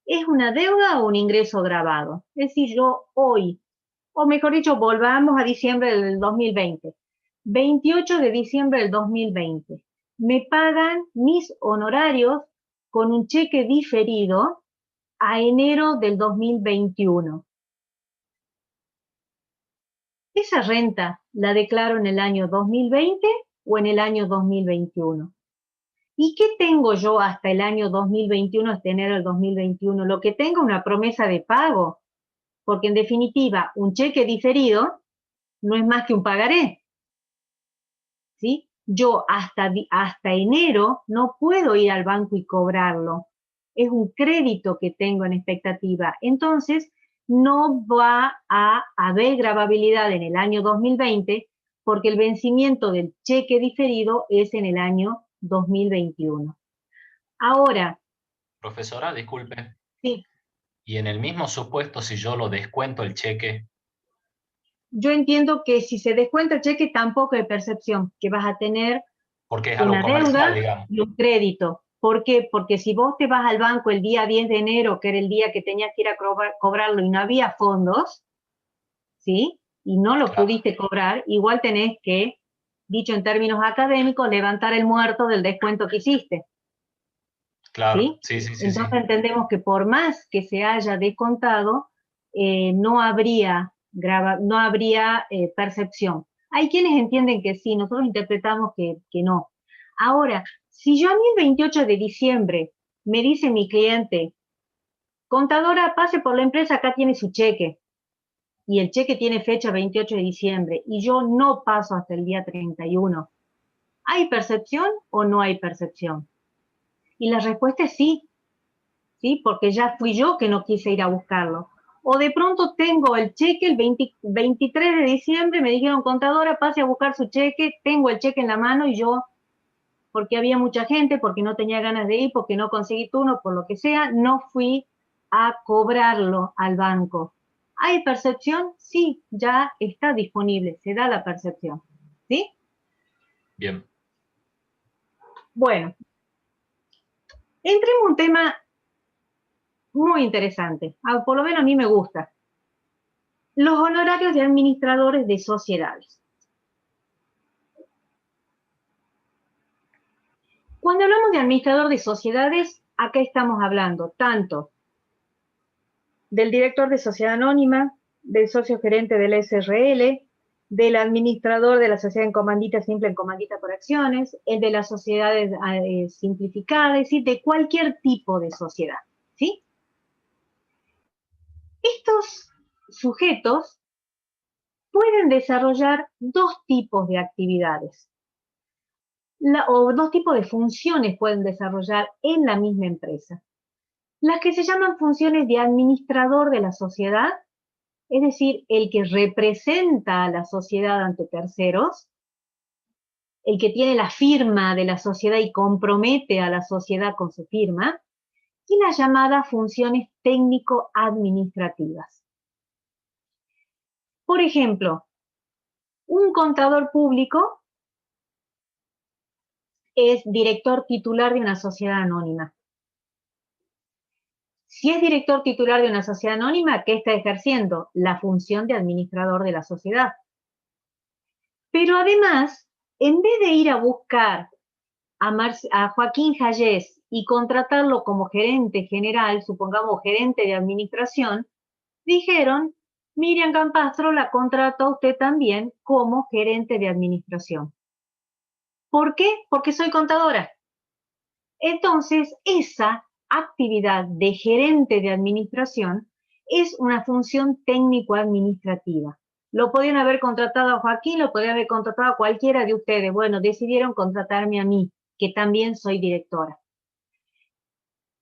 ¿es una deuda o un ingreso grabado? Es decir, yo hoy, o mejor dicho, volvamos a diciembre del 2020, 28 de diciembre del 2020, me pagan mis honorarios con un cheque diferido a enero del 2021. ¿Esa renta la declaro en el año 2020 o en el año 2021? ¿Y qué tengo yo hasta el año 2021, hasta enero del 2021? Lo que tengo una promesa de pago, porque en definitiva, un cheque diferido no es más que un pagaré, ¿sí? Yo hasta enero no puedo ir al banco y cobrarlo. Es un crédito que tengo en expectativa. Entonces, no va a haber gravabilidad en el año 2020 porque el vencimiento del cheque diferido es en el año 2021. Ahora, Profesora, disculpe. sí, Y en el mismo supuesto, si yo lo descuento el cheque, yo entiendo que si se descuenta el cheque tampoco hay percepción, que vas a tener porque es algo una comercial, deuda digamos. y un crédito. ¿Por qué? Porque si vos te vas al banco el día 10 de enero, que era el día que tenías que ir a cobrarlo y no había fondos, ¿sí? Y no lo Claro, pudiste cobrar, igual tenés que, dicho en términos académicos, levantar el muerto del descuento que hiciste, claro, ¿sí? sí, sí, sí, Entonces sí. entendemos que por más que se haya descontado, no habría, no habría percepción. Hay quienes entienden que sí, nosotros interpretamos que no. Ahora, si yo a mí el 28 de diciembre me dice mi cliente, contadora, pase por la empresa, acá tiene su cheque, y el cheque tiene fecha 28 de diciembre, y yo no paso hasta el día 31, ¿hay percepción o no hay percepción? Y la respuesta es sí, ¿sí? Porque ya fui yo que no quise ir a buscarlo. O de pronto tengo el cheque el 23 de diciembre, me dijeron, contadora, pase a buscar su cheque, tengo el cheque en la mano y yo, porque había mucha gente, porque no tenía ganas de ir, porque no conseguí turno, por lo que sea, no fui a cobrarlo al banco. ¿Hay percepción? Sí, ya está disponible, se da la percepción. ¿Sí? Bien. Bueno, entremos en un tema muy interesante, por lo menos a mí me gusta. Los honorarios de administradores de sociedades. Cuando hablamos de administrador de sociedades, acá estamos hablando tanto del director de sociedad anónima, del socio gerente del SRL, del administrador de la sociedad en comandita simple, en comandita por acciones, el de las sociedades simplificadas, es decir, de cualquier tipo de sociedad, ¿sí? Estos sujetos pueden desarrollar dos tipos de actividades, o dos tipos de funciones pueden desarrollar en la misma empresa. Las que se llaman funciones de administrador de la sociedad, es decir, el que representa a la sociedad ante terceros, el que tiene la firma de la sociedad y compromete a la sociedad con su firma, y las llamadas funciones técnico-administrativas. Por ejemplo, un contador público es director titular de una sociedad anónima. Si es director titular de una sociedad anónima, ¿qué está ejerciendo? La función de administrador de la sociedad. Pero además, en vez de ir a buscar a Joaquín Hayes y contratarlo como gerente general, supongamos gerente de administración, dijeron, Miriam Campastro la contrata a usted también como gerente de administración. ¿Por qué? Porque soy contadora. Entonces, esa actividad de gerente de administración es una función técnico-administrativa. Lo podían haber contratado a Joaquín, lo podían haber contratado a cualquiera de ustedes. Bueno, decidieron contratarme a mí, que también soy directora.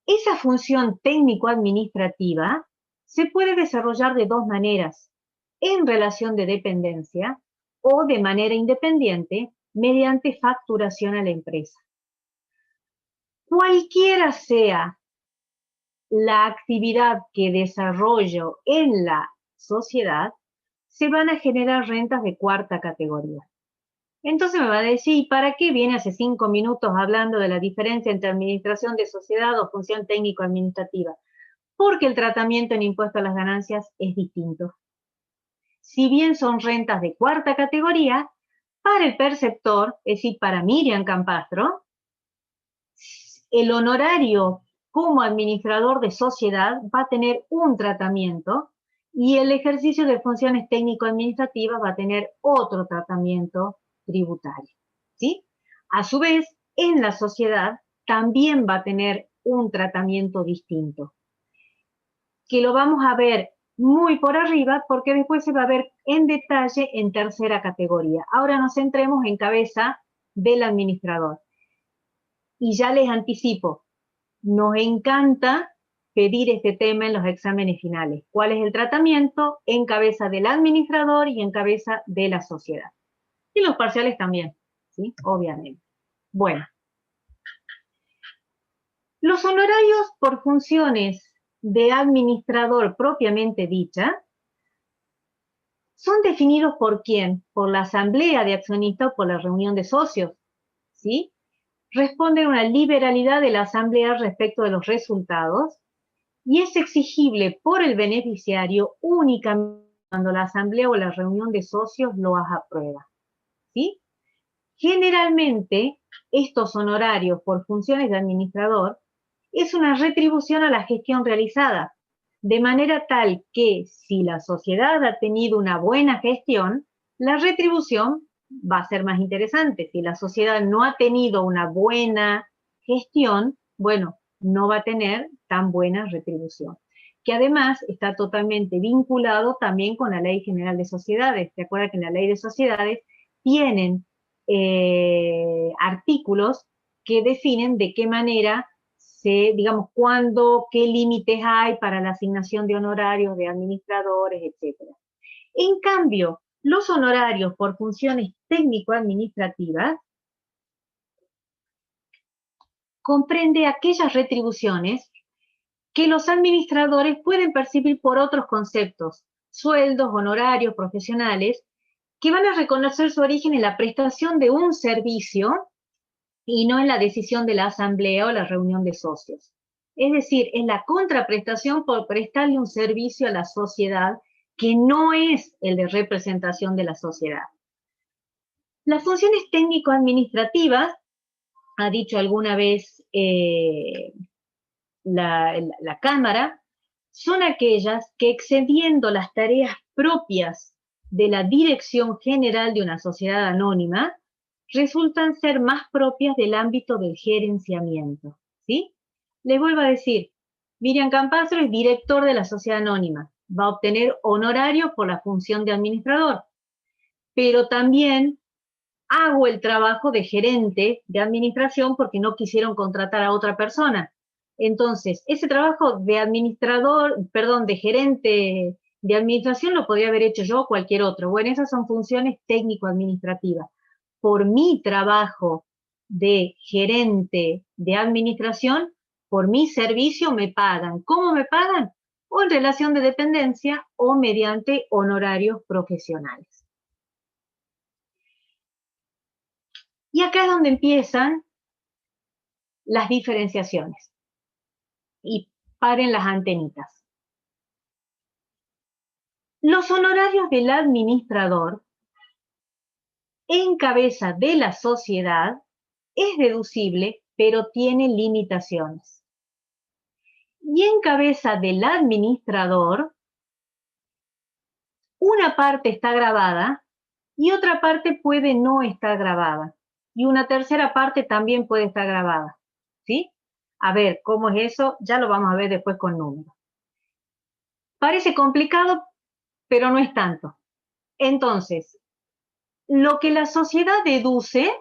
Esa función técnico-administrativa se puede desarrollar de dos maneras, en relación de dependencia o de manera independiente mediante facturación a la empresa. Cualquiera sea la actividad que desarrollo en la sociedad, se van a generar rentas de cuarta categoría. Entonces me va a decir, ¿para qué viene hace 5 minutos hablando de la diferencia entre administración de sociedad o función técnico-administrativa? Porque el tratamiento en impuesto a las ganancias es distinto. Si bien son rentas de cuarta categoría, para el perceptor, es decir, para Miriam Campastro, el honorario como administrador de sociedad va a tener un tratamiento y el ejercicio de funciones técnico-administrativas va a tener otro tratamiento tributario, ¿sí? A su vez, en la sociedad también va a tener un tratamiento distinto, que lo vamos a ver muy por arriba porque después se va a ver en detalle en tercera categoría. Ahora nos centremos en cabeza del administrador. Y ya les anticipo, nos encanta pedir este tema en los exámenes finales. ¿Cuál es el tratamiento en cabeza del administrador y en cabeza de la sociedad? Y los parciales también, ¿sí? Obviamente. Bueno. Los honorarios por funciones de administrador propiamente dicha son definidos por quién, por la asamblea de accionistas o por la reunión de socios, ¿sí? Responden a una liberalidad de la asamblea respecto de los resultados y es exigible por el beneficiario únicamente cuando la asamblea o la reunión de socios lo aprueba, ¿sí? Generalmente, estos honorarios por funciones de administrador es una retribución a la gestión realizada, de manera tal que si la sociedad ha tenido una buena gestión, la retribución va a ser más interesante. Si la sociedad no ha tenido una buena gestión, bueno, no va a tener tan buena retribución. Que además está totalmente vinculado también con la Ley General de Sociedades. ¿Te acuerdas que en la Ley de Sociedades tienen artículos que definen de qué manera digamos, cuándo, qué límites hay para la asignación de honorarios de administradores, etc. En cambio, los honorarios por funciones técnico-administrativas comprende aquellas retribuciones que los administradores pueden percibir por otros conceptos, sueldos, honorarios, profesionales, que van a reconocer su origen en la prestación de un servicio y no en la decisión de la asamblea o la reunión de socios. Es decir, es la contraprestación por prestarle un servicio a la sociedad que no es el de representación de la sociedad. Las funciones técnico-administrativas, ha dicho alguna vez la Cámara, son aquellas que excediendo las tareas propias de la dirección general de una sociedad anónima resultan ser más propias del ámbito del gerenciamiento, ¿sí? Les vuelvo a decir, Miriam Campazzo es director de la sociedad anónima, va a obtener honorarios por la función de administrador, pero también hago el trabajo de gerente de administración porque no quisieron contratar a otra persona. Entonces, ese trabajo de administrador, perdón, de gerente de administración lo podría haber hecho yo o cualquier otro. Bueno, esas son funciones técnico-administrativas. Por mi trabajo de gerente de administración, por mi servicio me pagan. ¿Cómo me pagan? O en relación de dependencia o mediante honorarios profesionales. Y acá es donde empiezan las diferenciaciones. Y paren las antenitas. Los honorarios del administrador en cabeza de la sociedad es deducible, pero tiene limitaciones. Y en cabeza del administrador, una parte está grabada y otra parte puede no estar grabada. Y una tercera parte también puede estar grabada. ¿Sí? A ver, ¿cómo es eso? Ya lo vamos a ver después con números. Parece complicado, pero no es tanto. Entonces, lo que la sociedad deduce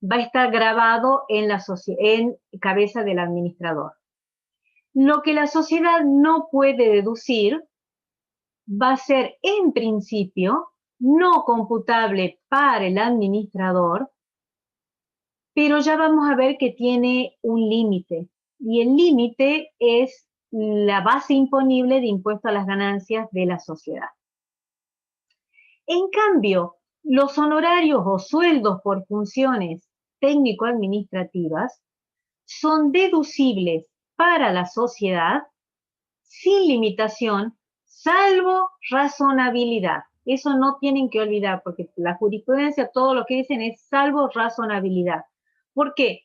va a estar grabado en cabeza del administrador. Lo que la sociedad no puede deducir va a ser, en principio, no computable para el administrador, pero ya vamos a ver que tiene un límite. Y el límite es la base imponible de impuesto a las ganancias de la sociedad. En cambio, los honorarios o sueldos por funciones técnico-administrativas son deducibles para la sociedad sin limitación, salvo razonabilidad. Eso no tienen que olvidar, porque la jurisprudencia todo lo que dicen es salvo razonabilidad. ¿Por qué?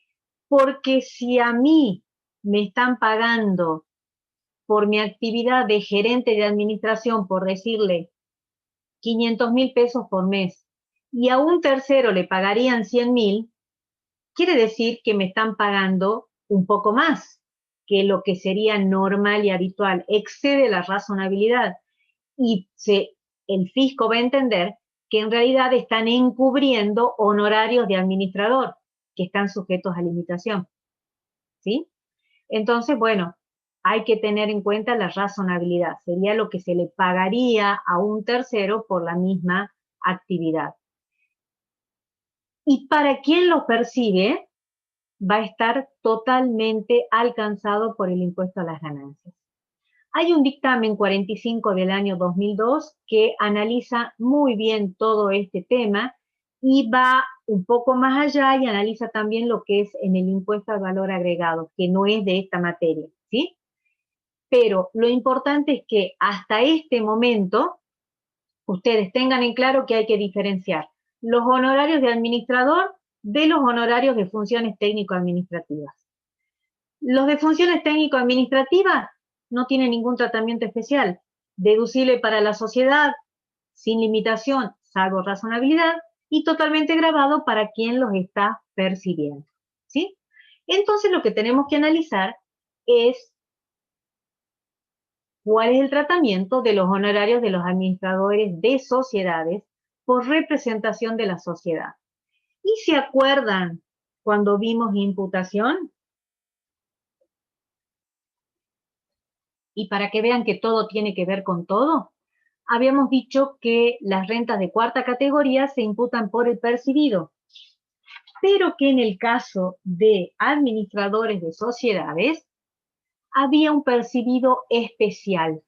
Porque si a mí me están pagando por mi actividad de gerente de administración, por decirle 500.000 pesos por mes, y a un tercero le pagarían 100.000, quiere decir que me están pagando un poco más que lo que sería normal y habitual, excede la razonabilidad. Y el fisco va a entender que en realidad están encubriendo honorarios de administrador que están sujetos a limitación. ¿Sí? Entonces, bueno, hay que tener en cuenta la razonabilidad. Sería lo que se le pagaría a un tercero por la misma actividad. Y para quien lo percibe, va a estar totalmente alcanzado por el impuesto a las ganancias. Hay un dictamen 45 del año 2002 que analiza muy bien todo este tema y va un poco más allá y analiza también lo que es en el impuesto al valor agregado, que no es de esta materia, ¿sí? Pero lo importante es que hasta este momento ustedes tengan en claro que hay que diferenciar los honorarios de administrador de los honorarios de funciones técnico-administrativas. Los de funciones técnico-administrativas no tienen ningún tratamiento especial, deducible para la sociedad, sin limitación, salvo razonabilidad, y totalmente grabado para quien los está percibiendo. ¿Sí? Entonces lo que tenemos que analizar es cuál es el tratamiento de los honorarios de los administradores de sociedades por representación de la sociedad. ¿Y se acuerdan cuando vimos imputación? Y para que vean que todo tiene que ver con todo, habíamos dicho que las rentas de cuarta categoría se imputan por el percibido, pero que en el caso de administradores de sociedades había un percibido especial.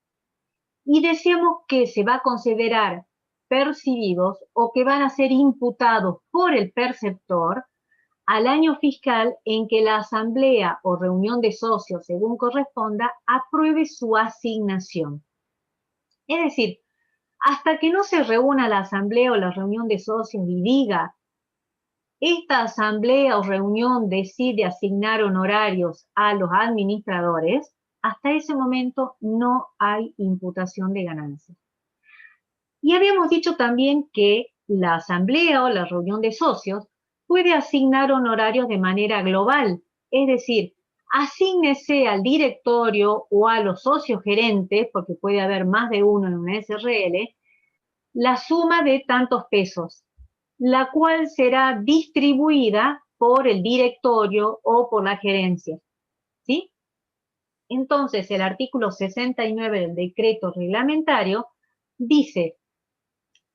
Y decíamos que se va a considerar percibidos o que van a ser imputados por el perceptor al año fiscal en que la asamblea o reunión de socios, según corresponda, apruebe su asignación. Es decir, hasta que no se reúna la asamblea o la reunión de socios y diga, esta asamblea o reunión decide asignar honorarios a los administradores, hasta ese momento no hay imputación de ganancias. Y habíamos dicho también que la asamblea o la reunión de socios puede asignar honorarios de manera global, es decir, asígnese al directorio o a los socios gerentes, porque puede haber más de uno en una SRL, la suma de tantos pesos, la cual será distribuida por el directorio o por la gerencia, ¿sí? Entonces, el artículo 69 del decreto reglamentario dice,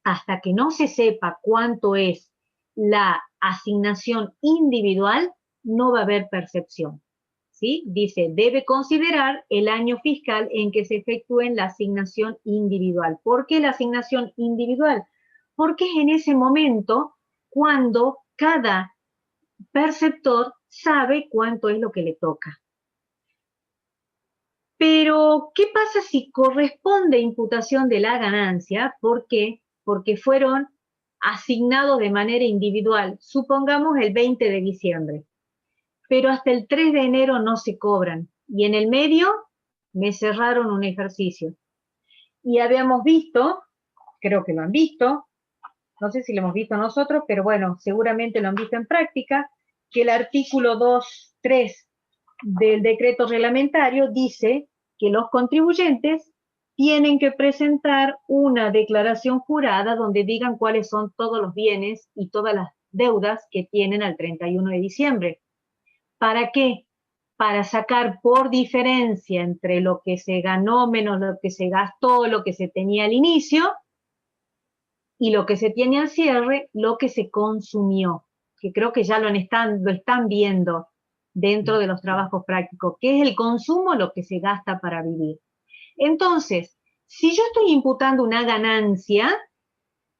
hasta que no se sepa cuánto es la asignación individual, no va a haber percepción, ¿sí? Dice, debe considerar el año fiscal en que se efectúe la asignación individual. ¿Por qué la asignación individual? Porque es en ese momento cuando cada perceptor sabe cuánto es lo que le toca. Pero, ¿qué pasa si corresponde imputación de la ganancia? ¿Por qué? Porque fueron asignados de manera individual, supongamos el 20 de diciembre, pero hasta el 3 de enero no se cobran, y en el medio me cerraron un ejercicio. Y habíamos visto, creo que lo han visto, no sé si lo hemos visto nosotros, pero bueno, seguramente lo han visto en práctica, que el artículo 2.3 del decreto reglamentario dice que los contribuyentes tienen que presentar una declaración jurada donde digan cuáles son todos los bienes y todas las deudas que tienen al 31 de diciembre. ¿Para qué? Para sacar por diferencia entre lo que se ganó menos lo que se gastó, lo que se tenía al inicio, y lo que se tiene al cierre, lo que se consumió, que creo que ya lo están viendo dentro de los trabajos prácticos, que es el consumo, lo que se gasta para vivir. Entonces, si yo estoy imputando una ganancia,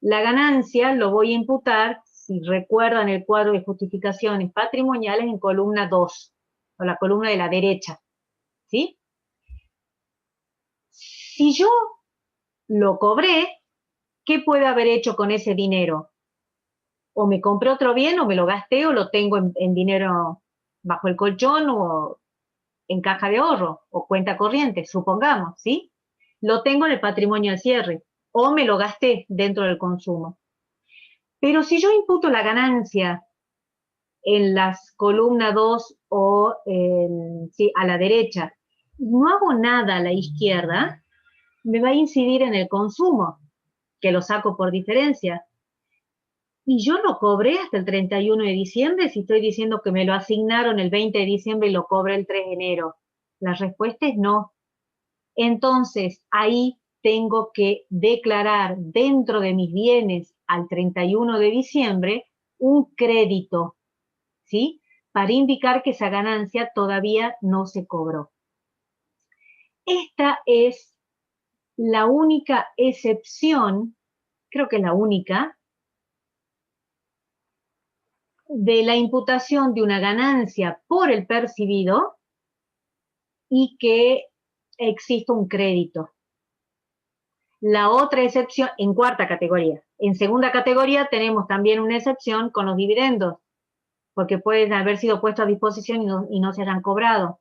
la ganancia lo voy a imputar, si recuerdan el cuadro de justificaciones patrimoniales, en columna 2, o la columna de la derecha, ¿sí? Si yo lo cobré, ¿qué puedo haber hecho con ese dinero? O me compré otro bien, o me lo gasté, o lo tengo en dinero bajo el colchón, o en caja de ahorro, o cuenta corriente, supongamos, ¿sí? Lo tengo en el patrimonio al cierre, o me lo gasté dentro del consumo. Pero si yo imputo la ganancia en las columnas 2 o sí, a la derecha, no hago nada a la izquierda, me va a incidir en el consumo, que lo saco por diferencia. Y yo lo cobré hasta el 31 de diciembre, si estoy diciendo que me lo asignaron el 20 de diciembre y lo cobré el 3 de enero. La respuesta es no. Entonces, ahí tengo que declarar dentro de mis bienes al 31 de diciembre un crédito, ¿sí? Para indicar que esa ganancia todavía no se cobró. Esta es la única excepción, creo que es la única, de la imputación de una ganancia por el percibido y que exista un crédito. La otra excepción, en cuarta categoría. En segunda categoría tenemos también una excepción con los dividendos, porque pueden haber sido puestos a disposición y no se hayan cobrado.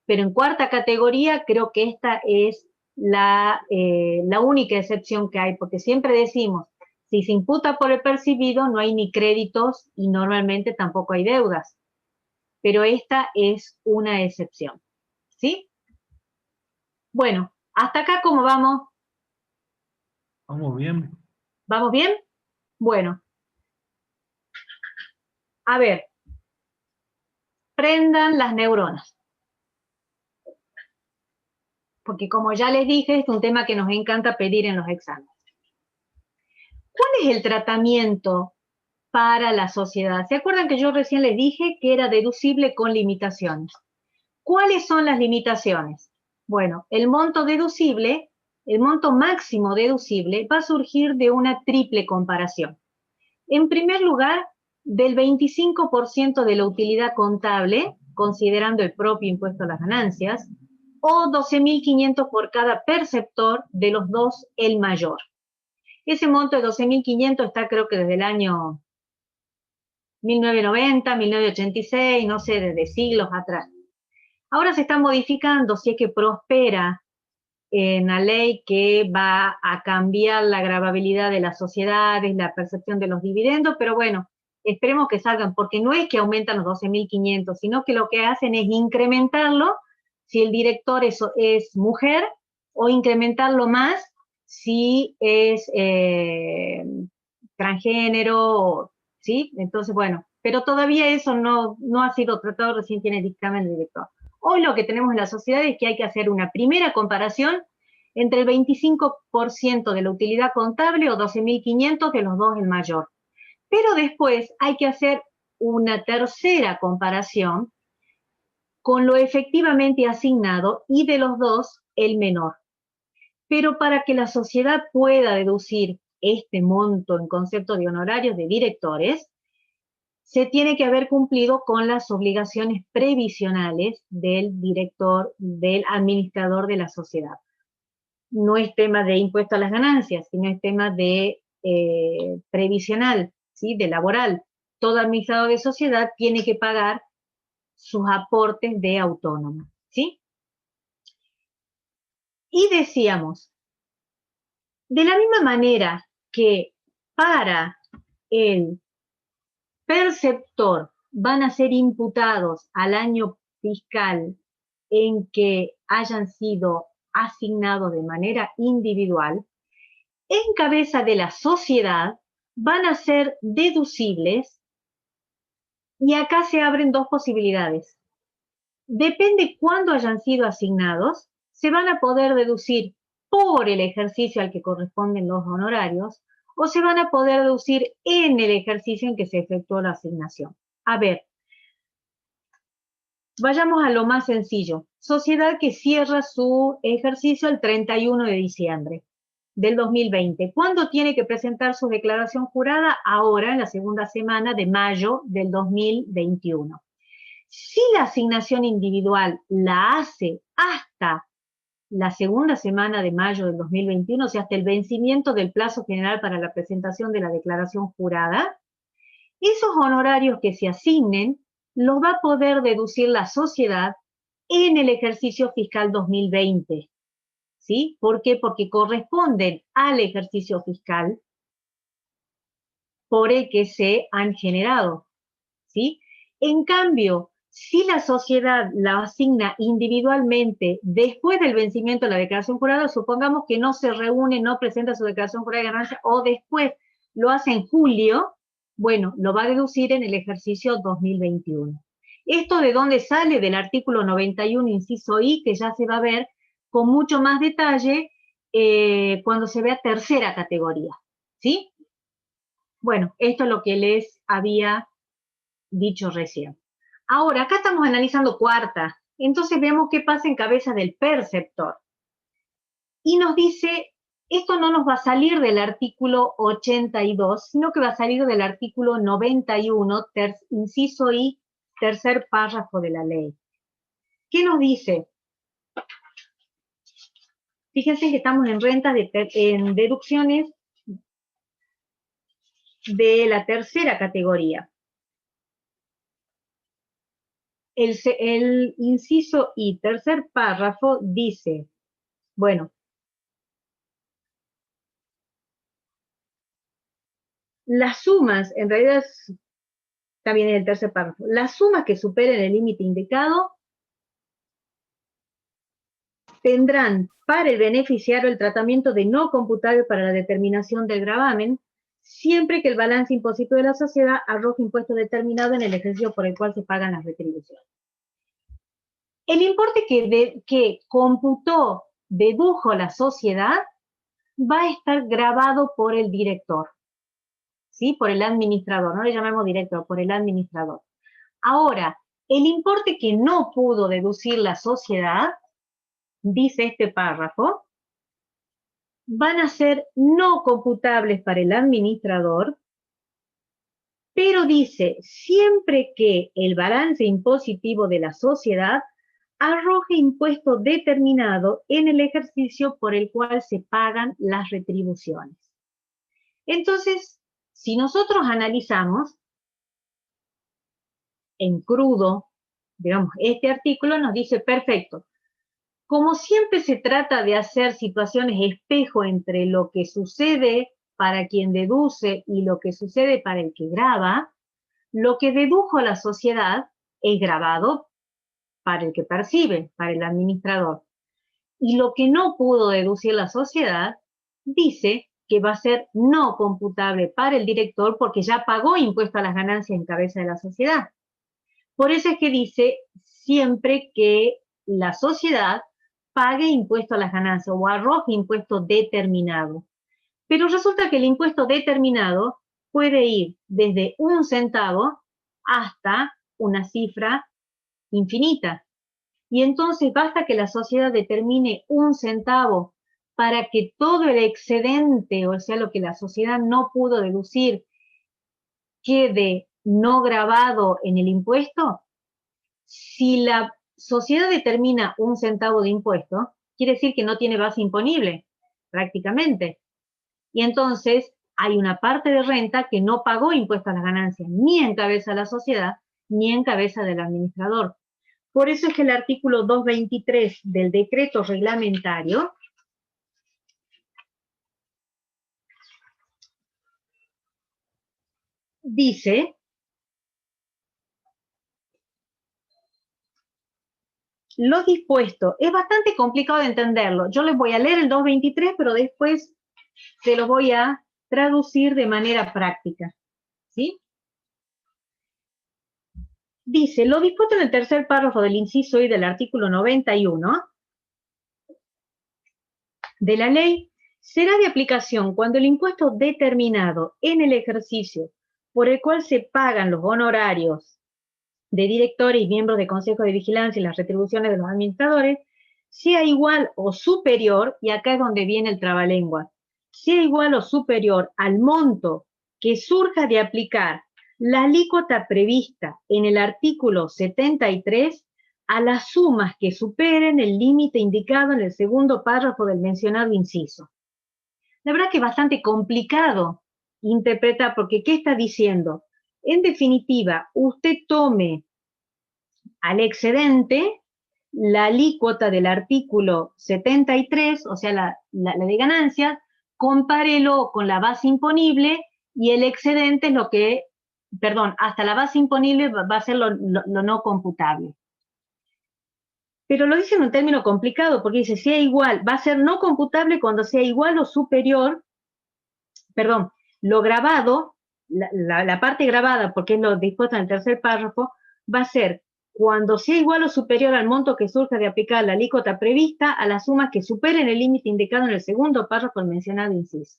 Pero en cuarta categoría creo que esta es la única excepción que hay, porque siempre decimos, si se imputa por el percibido, no hay ni créditos y normalmente tampoco hay deudas. Pero esta es una excepción, ¿sí? Bueno, hasta acá, ¿cómo vamos? Vamos bien. ¿Vamos bien? Bueno. A ver. Prendan las neuronas. Porque como ya les dije, es un tema que nos encanta pedir en los exámenes. ¿Cuál es el tratamiento para la sociedad? ¿Se acuerdan que yo recién les dije que era deducible con limitaciones? ¿Cuáles son las limitaciones? Bueno, el monto deducible, el monto máximo deducible, va a surgir de una triple comparación. En primer lugar, del 25% de la utilidad contable, considerando el propio impuesto a las ganancias, o 12.500 por cada perceptor, de los dos el mayor. Ese monto de 12.500 está creo que desde el año 1990, 1986, no sé, desde siglos atrás. Ahora se está modificando si es que prospera una ley que va a cambiar la gravabilidad de las sociedades, la percepción de los dividendos, pero bueno, esperemos que salgan, porque no es que aumentan los 12.500, sino que lo que hacen es incrementarlo si el director es mujer, o incrementarlo más si es transgénero, ¿sí? Entonces, bueno, pero todavía eso no ha sido tratado, recién tiene dictamen del director. Hoy lo que tenemos en la sociedad es que hay que hacer una primera comparación entre el 25% de la utilidad contable o 12.500 de los dos el mayor. Pero después hay que hacer una tercera comparación con lo efectivamente asignado y de los dos el menor. Pero para que la sociedad pueda deducir este monto en concepto de honorarios de directores, se tiene que haber cumplido con las obligaciones previsionales del director, del administrador de la sociedad. No es tema de impuesto a las ganancias, sino es tema de previsional, ¿sí? De laboral. Todo administrador de sociedad tiene que pagar sus aportes de autónomo, ¿sí? Y decíamos, de la misma manera que para el perceptor van a ser imputados al año fiscal en que hayan sido asignados de manera individual, en cabeza de la sociedad van a ser deducibles, y acá se abren dos posibilidades. Depende cuándo hayan sido asignados, se van a poder deducir por el ejercicio al que corresponden los honorarios, o se van a poder deducir en el ejercicio en que se efectuó la asignación. A ver, vayamos a lo más sencillo. Sociedad que cierra su ejercicio el 31 de diciembre del 2020. ¿Cuándo tiene que presentar su declaración jurada? Ahora, en la segunda semana de mayo del 2021. Si la asignación individual la hace hasta la segunda semana de mayo del 2021, o sea, hasta el vencimiento del plazo general para la presentación de la declaración jurada, esos honorarios que se asignen los va a poder deducir la sociedad en el ejercicio fiscal 2020. ¿Sí? ¿Por qué? Porque corresponden al ejercicio fiscal por el que se han generado. ¿Sí? En cambio, si la sociedad la asigna individualmente después del vencimiento de la declaración jurada, supongamos que no se reúne, no presenta su declaración jurada de ganancia, o después lo hace en julio, bueno, lo va a deducir en el ejercicio 2021. ¿Esto de dónde sale? Del artículo 91, inciso I, que ya se va a ver con mucho más detalle cuando se vea tercera categoría. ¿Sí? Bueno, esto es lo que les había dicho recién. Ahora, acá estamos analizando cuarta. Entonces vemos qué pasa en cabeza del perceptor. Y nos dice, esto no nos va a salir del artículo 82, sino que va a salir del artículo 91, inciso I, tercer párrafo de la ley. ¿Qué nos dice? Fíjense que estamos en rentas, en deducciones de la tercera categoría. El inciso I, tercer párrafo, dice, bueno, las sumas, en realidad está bien en el tercer párrafo, las sumas que superen el límite indicado tendrán para el beneficiario el tratamiento de no computable para la determinación del gravamen, siempre que el balance impositivo de la sociedad arroje impuesto determinado en el ejercicio por el cual se pagan las retribuciones. El importe que computó, dedujo la sociedad, va a estar grabado por el director, ¿sí? Por el administrador, no le llamemos director, por el administrador. Ahora, el importe que no pudo deducir la sociedad, dice este párrafo, van a ser no computables para el administrador, pero dice, siempre que el balance impositivo de la sociedad arroje impuesto determinado en el ejercicio por el cual se pagan las retribuciones. Entonces, si nosotros analizamos en crudo, digamos, este artículo nos dice, perfecto, Como siempre se trata de hacer situaciones espejo entre lo que sucede para quien deduce y lo que sucede para el que graba, lo que dedujo la sociedad es grabado para el que percibe, para el administrador. Y lo que no pudo deducir la sociedad dice que va a ser no computable para el director porque ya pagó impuesto a las ganancias en cabeza de la sociedad. Por eso es que dice siempre que la sociedad pague impuesto a las ganancias o arroje impuesto determinado. Pero resulta que el impuesto determinado puede ir desde 1 centavo hasta una cifra infinita. Y entonces basta que la sociedad determine 1 centavo para que todo el excedente, o sea, lo que la sociedad no pudo deducir, quede no grabado en el impuesto. Si la sociedad determina 1 centavo de impuesto, quiere decir que no tiene base imponible, prácticamente. Y entonces hay una parte de renta que no pagó impuesto a las ganancias, ni en cabeza de la sociedad, ni en cabeza del administrador. Por eso es que el artículo 223 del decreto reglamentario dice lo dispuesto. Es bastante complicado de entenderlo. Yo les voy a leer el 223, pero después se lo voy a traducir de manera práctica. ¿Sí? Dice, lo dispuesto en el tercer párrafo del inciso I del artículo 91 de la ley será de aplicación cuando el impuesto determinado en el ejercicio por el cual se pagan los honorarios de directores y miembros de consejos de vigilancia y las retribuciones de los administradores sea igual o superior, y acá es donde viene el trabalengua, sea igual o superior al monto que surja de aplicar la alícuota prevista en el artículo 73 a las sumas que superen el límite indicado en el segundo párrafo del mencionado inciso. La verdad que es bastante complicado interpretar, porque ¿qué está diciendo? En definitiva, usted tome al excedente la alícuota del artículo 73, o sea, la de ganancias, compárelo con la base imponible y el excedente es lo que, perdón, hasta la base imponible va a ser lo no computable. Pero lo dice en un término complicado, porque dice, sea igual, va a ser no computable cuando sea igual o superior, perdón, lo grabado, la parte grabada, porque es lo dispuesto en el tercer párrafo, va a ser cuando sea igual o superior al monto que surja de aplicar la alícuota prevista a las sumas que superen el límite indicado en el segundo párrafo del mencionado inciso.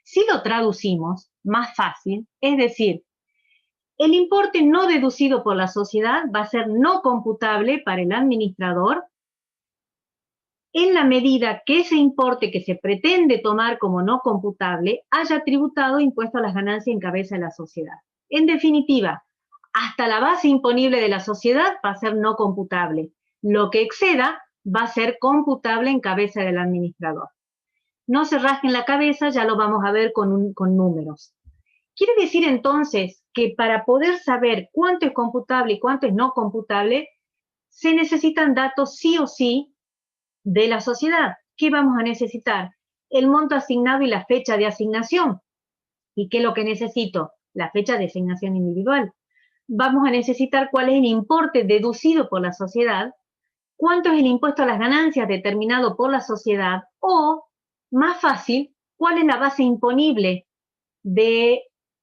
Si lo traducimos más fácil, es decir, el importe no deducido por la sociedad va a ser no computable para el administrador en la medida que ese importe que se pretende tomar como no computable haya tributado impuesto a las ganancias en cabeza de la sociedad. En definitiva, hasta la base imponible de la sociedad va a ser no computable. Lo que exceda va a ser computable en cabeza del administrador. No se rasguen la cabeza, ya lo vamos a ver con números. Quiere decir entonces que para poder saber cuánto es computable y cuánto es no computable, se necesitan datos sí o sí de la sociedad. ¿Qué vamos a necesitar? El monto asignado y la fecha de asignación. ¿Y qué es lo que necesito? La fecha de asignación individual. Vamos a necesitar cuál es el importe deducido por la sociedad, cuánto es el impuesto a las ganancias determinado por la sociedad, o, más fácil, cuál es la base imponible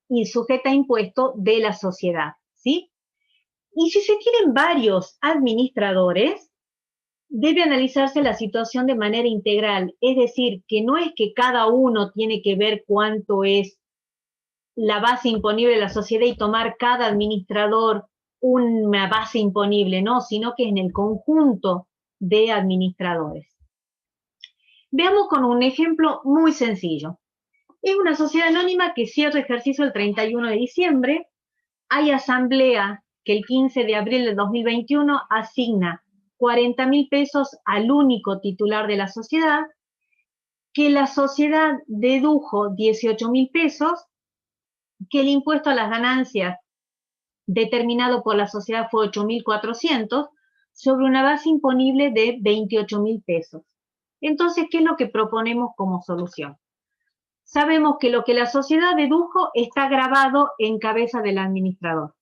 y sujeta a impuesto de la sociedad, ¿sí? Y si se tienen varios administradores, debe analizarse la situación de manera integral, es decir, que no es que cada uno tiene que ver cuánto es la base imponible de la sociedad y tomar cada administrador una base imponible, no, sino que es en el conjunto de administradores. Veamos con un ejemplo muy sencillo. Es una sociedad anónima que cierra ejercicio el 31 de diciembre, hay asamblea que el 15 de abril del 2021 asigna 40.000 pesos al único titular de la sociedad, que la sociedad dedujo 18.000 pesos, que el impuesto a las ganancias determinado por la sociedad fue 8.400, sobre una base imponible de 28.000 pesos. Entonces, ¿qué es lo que proponemos como solución? Sabemos que lo que la sociedad dedujo está grabado en cabeza del administrador,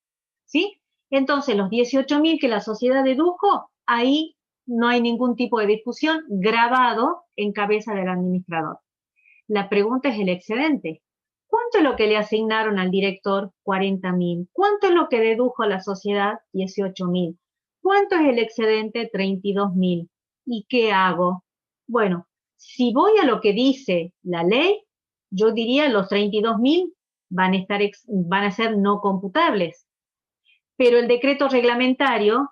¿sí? Entonces, los 18.000 que la sociedad dedujo, ahí no hay ningún tipo de discusión, grabado en cabeza del administrador. La pregunta es el excedente. ¿Cuánto es lo que le asignaron al director? 40.000. ¿Cuánto es lo que dedujo a la sociedad? 18.000. ¿Cuánto es el excedente? 32.000. ¿Y qué hago? Bueno, si voy a lo que dice la ley, yo diría los 32.000 van a ser no computables. Pero el decreto reglamentario,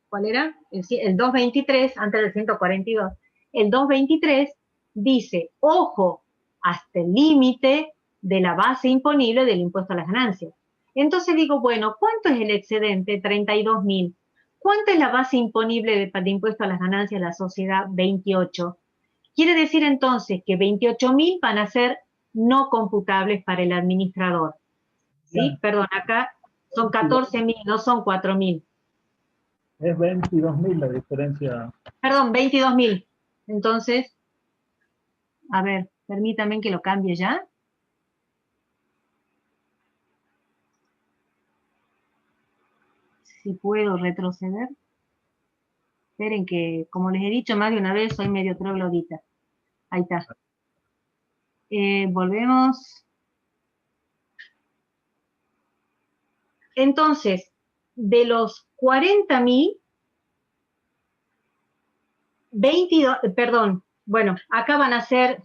¿cuál era? El 223, antes del 142, el 223 dice, ojo, hasta el límite de la base imponible del impuesto a las ganancias. Entonces digo, bueno, ¿cuánto es el excedente? 32.000. ¿Cuánto es la base imponible de impuesto a las ganancias de la sociedad? 28. Quiere decir entonces que 28.000 van a ser no computables para el administrador. ¿Sí? Perdón, acá son 14.000, no son 4.000. Es 22.000 la diferencia. Perdón, 22.000. Entonces, a ver, permítame que lo cambie ya. Si puedo retroceder. Esperen que, como les he dicho más de una vez, soy medio troglodita. Ahí está. Volvemos. Entonces, de los 40.000, 22, perdón, bueno, acá van a ser,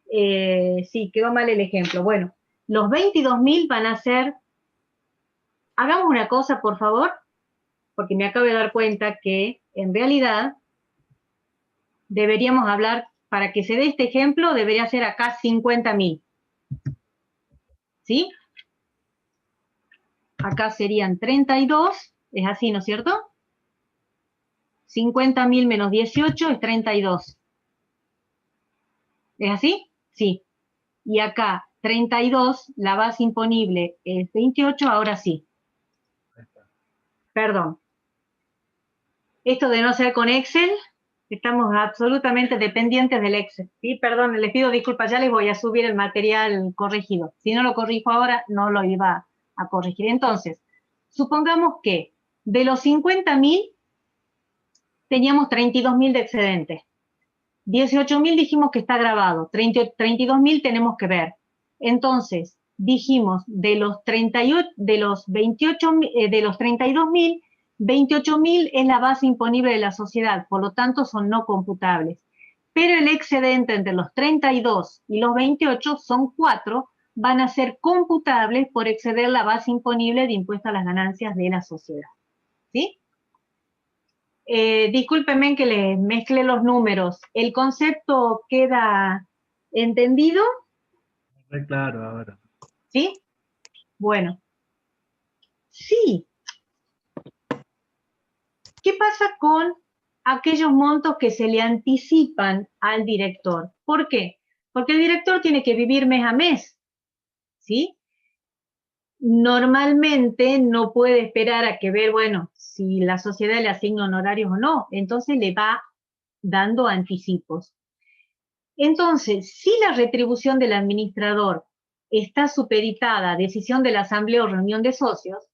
sí, quedó mal el ejemplo. Bueno, los 22.000 van a ser, hagamos una cosa, por favor, porque me acabo de dar cuenta que en realidad deberíamos hablar, para que se dé este ejemplo, debería ser acá 50.000. ¿Sí? Acá serían 32, es así, ¿no es cierto? 50.000 menos 18 es 32. ¿Es así? Sí. Y acá 32, la base imponible es 28, ahora sí. Perdón. Esto de no ser con Excel, estamos absolutamente dependientes del Excel. ¿Sí? Perdón, les pido disculpas, ya les voy a subir el material corregido. Si no lo corrijo ahora, no lo iba a corregir. Entonces, supongamos que de los 50.000 teníamos 32.000 de excedente. 18.000 dijimos que está grabado, 32.000 tenemos que ver. Entonces, dijimos de los 32.000, 28.000 es la base imponible de la sociedad, por lo tanto son no computables. Pero el excedente entre los 32 y los 28 son 4, van a ser computables por exceder la base imponible de impuesto a las ganancias de la sociedad. ¿Sí? Discúlpenme que les mezcle los números. ¿El concepto queda entendido? Muy claro ahora. ¿Sí? Bueno. Sí. ¿Qué pasa con aquellos montos que se le anticipan al director? ¿Por qué? Porque el director tiene que vivir mes a mes. ¿Sí? Normalmente no puede esperar a que ver, bueno, si la sociedad le asigna honorarios o no. Entonces le va dando anticipos. Entonces, si la retribución del administrador está supeditada a decisión de la asamblea o reunión de socios,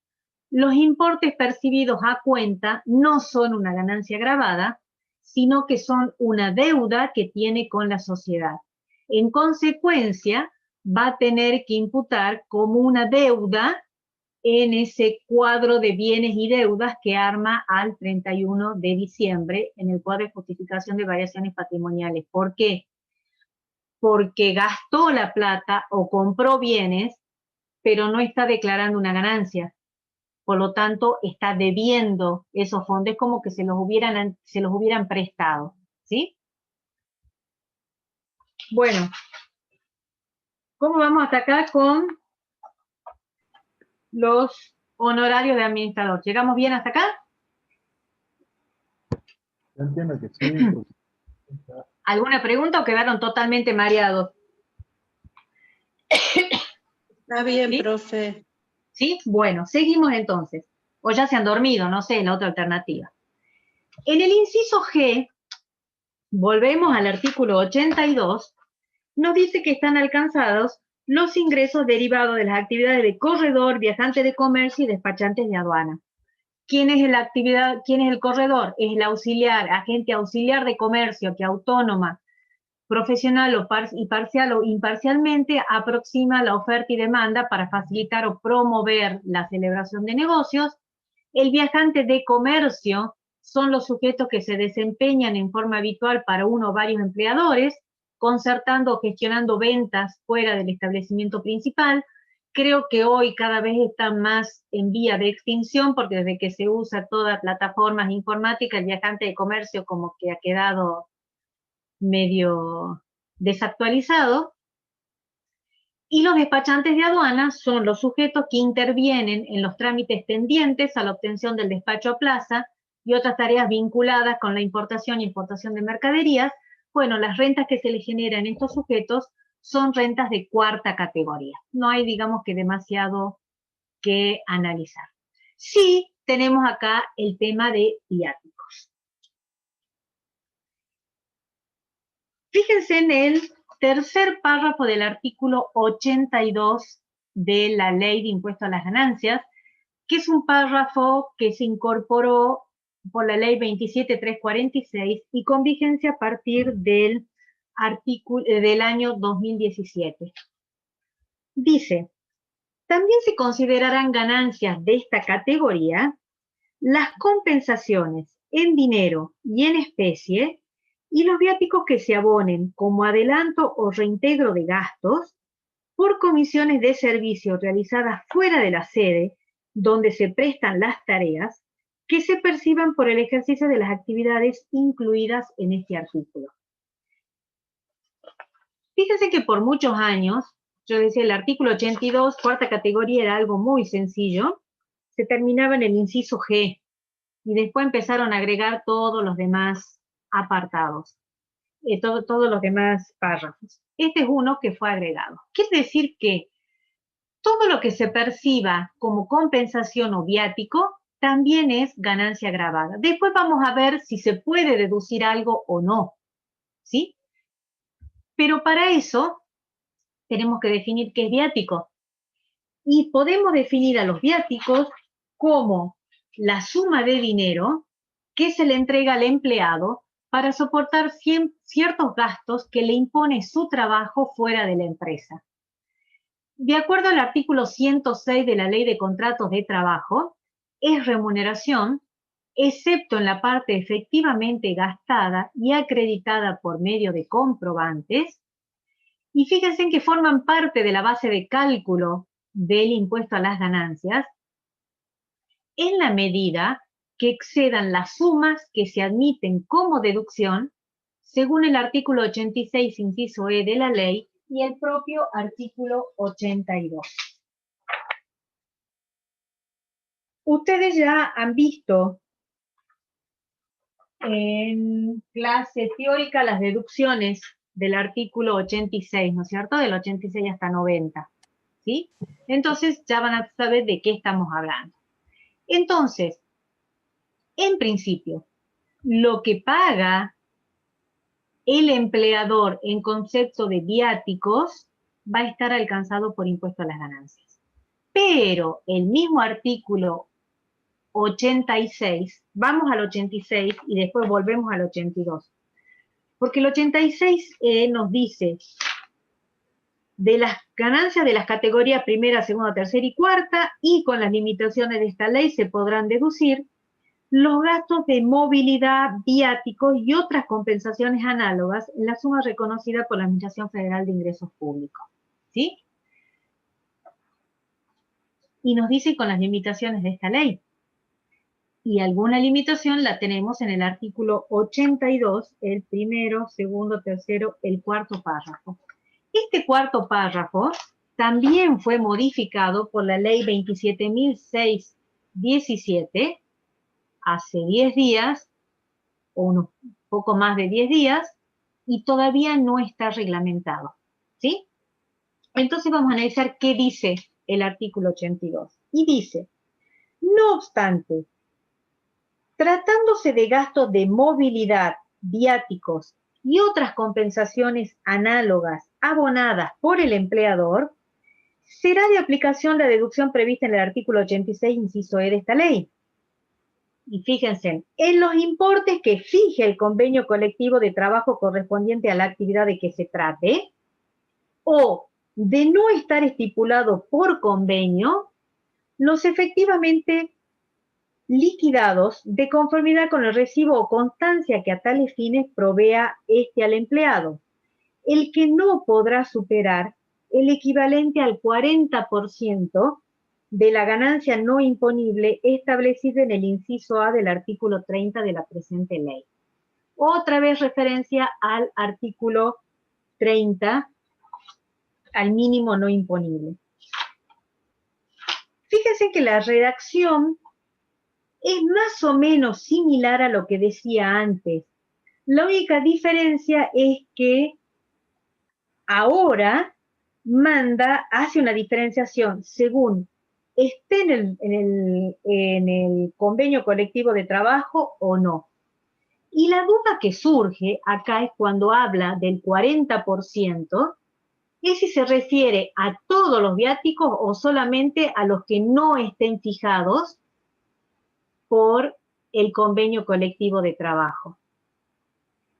los importes percibidos a cuenta no son una ganancia gravada, sino que son una deuda que tiene con la sociedad. En consecuencia, va a tener que imputar como una deuda en ese cuadro de bienes y deudas que arma al 31 de diciembre en el cuadro de justificación de variaciones patrimoniales. ¿Por qué? Porque gastó la plata o compró bienes, pero no está declarando una ganancia. Por lo tanto, está debiendo esos fondos como que se los hubieran prestado. ¿Sí? Bueno, ¿cómo vamos hasta acá con los honorarios de administrador? ¿Llegamos bien hasta acá? Yo entiendo que sí. ¿Alguna pregunta o quedaron totalmente mareados? Está bien, ¿Sí? profe. ¿Sí? Bueno, seguimos entonces. O ya se han dormido, no sé, la otra alternativa. En el inciso G, volvemos al artículo 82, nos dice que están alcanzados los ingresos derivados de las actividades de corredor, viajante de comercio y despachantes de aduana. ¿Quién es el corredor? Es el auxiliar, agente auxiliar de comercio que autónoma, profesional y parcial o imparcialmente aproxima la oferta y demanda para facilitar o promover la celebración de negocios. El viajante de comercio son los sujetos que se desempeñan en forma habitual para uno o varios empleadores, concertando o gestionando ventas fuera del establecimiento principal. Creo que hoy cada vez están más en vía de extinción porque desde que se usa todas plataformas informáticas, el viajante de comercio como que ha quedado medio desactualizado. Y los despachantes de aduanas son los sujetos que intervienen en los trámites tendientes a la obtención del despacho a plaza y otras tareas vinculadas con la importación y exportación de mercaderías. Bueno, las rentas que se les generan a estos sujetos son rentas de cuarta categoría. No hay, digamos, que demasiado que analizar. Sí, tenemos acá el tema de viáticos. Fíjense en el tercer párrafo del artículo 82 de la Ley de Impuesto a las Ganancias, que es un párrafo que se incorporó por la Ley 27346 y con vigencia a partir del año 2017. Dice, también se considerarán ganancias de esta categoría las compensaciones en dinero y en especie y los viáticos que se abonen como adelanto o reintegro de gastos por comisiones de servicio realizadas fuera de la sede donde se prestan las tareas que se perciban por el ejercicio de las actividades incluidas en este artículo. Fíjense que por muchos años, yo decía el artículo 82, cuarta categoría, era algo muy sencillo, se terminaba en el inciso G, y después empezaron a agregar todos los demás apartados, todos los demás párrafos. Este es uno que fue agregado. Quiere decir que todo lo que se perciba como compensación o viático también es ganancia gravada. Después vamos a ver si se puede deducir algo o no, ¿sí? Pero para eso tenemos que definir qué es viático. Y podemos definir a los viáticos como la suma de dinero que se le entrega al empleado para soportar ciertos gastos que le impone su trabajo fuera de la empresa. De acuerdo al artículo 106 de la Ley de Contratos de Trabajo, es remuneración, excepto en la parte efectivamente gastada y acreditada por medio de comprobantes. Y fíjense en que forman parte de la base de cálculo del impuesto a las ganancias en la medida que excedan las sumas que se admiten como deducción según el artículo 86, inciso E de la ley y el propio artículo 82. Ustedes ya han visto en clase teórica las deducciones del artículo 86, ¿no es cierto? Del 86 hasta 90, ¿sí? Entonces ya van a saber de qué estamos hablando. Entonces, en principio, lo que paga el empleador en concepto de viáticos va a estar alcanzado por impuesto a las ganancias. Pero el mismo artículo 86, vamos al 86 y después volvemos al 82. Porque el 86 nos dice de las ganancias de las categorías primera, segunda, tercera y cuarta, y con las limitaciones de esta ley se podrán deducir los gastos de movilidad, viáticos y otras compensaciones análogas en la suma reconocida por la Administración Federal de Ingresos Públicos. ¿Sí? Y nos dice con las limitaciones de esta ley. Y alguna limitación la tenemos en el artículo 82, el primero, segundo, tercero, el cuarto párrafo. Este cuarto párrafo también fue modificado por la ley 27.617 hace 10 días, o un poco más de 10 días, y todavía no está reglamentado, ¿sí? Entonces vamos a analizar qué dice el artículo 82. Y dice, No obstante, tratándose de gastos de movilidad, viáticos y otras compensaciones análogas abonadas por el empleador, será de aplicación la deducción prevista en el artículo 86, inciso E de esta ley. Y fíjense, en los importes que fije el convenio colectivo de trabajo correspondiente a la actividad de que se trate, o de no estar estipulado por convenio, los efectivamente liquidados de conformidad con el recibo o constancia que a tales fines provea este al empleado, el que no podrá superar el equivalente al 40% de la ganancia no imponible establecida en el inciso A del artículo 30 de la presente ley. Otra vez referencia al artículo 30, al mínimo no imponible. Fíjense que la redacción es más o menos similar a lo que decía antes. La única diferencia es que ahora hace una diferenciación según esté en el convenio colectivo de trabajo o no. Y la duda que surge acá es cuando habla del 40%, es si se refiere a todos los viáticos o solamente a los que no estén fijados por el convenio colectivo de trabajo.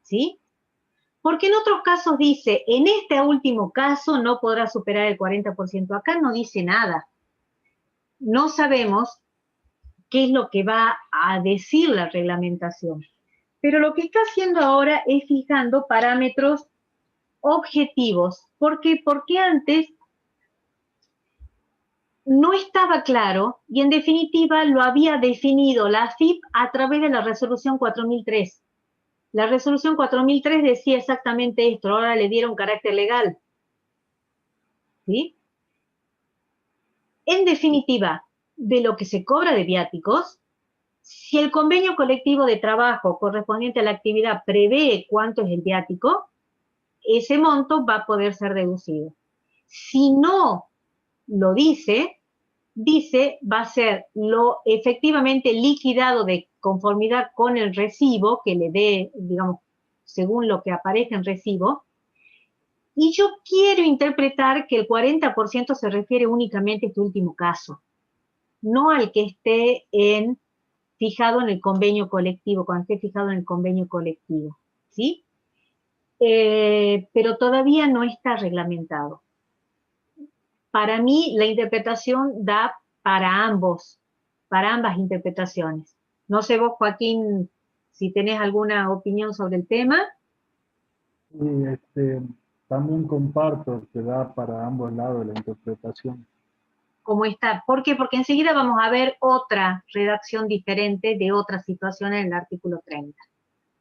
¿Sí? Porque en otros casos dice, en este último caso no podrá superar el 40%. Acá no dice nada. No sabemos qué es lo que va a decir la reglamentación. Pero lo que está haciendo ahora es fijando parámetros objetivos. ¿Por qué? Porque antes no estaba claro y en definitiva lo había definido la AFIP a través de la resolución 4003. La resolución 4003 decía exactamente esto, ahora le dieron carácter legal. ¿Sí? En definitiva, de lo que se cobra de viáticos, si el convenio colectivo de trabajo correspondiente a la actividad prevé cuánto es el viático, ese monto va a poder ser deducido. Si no lo dice va a ser lo efectivamente liquidado de conformidad con el recibo que le dé, digamos, según lo que aparece en recibo, y yo quiero interpretar que el 40% se refiere únicamente a este último caso, no al que esté fijado en el convenio colectivo, cuando esté fijado en el convenio colectivo, ¿sí? Pero todavía no está reglamentado. Para mí, la interpretación da para ambas interpretaciones. No sé vos, Joaquín, si tenés alguna opinión sobre el tema. Y también comparto que da para ambos lados la interpretación. ¿Cómo está? ¿Por qué? Porque enseguida vamos a ver otra redacción diferente de otra situación en el artículo 30.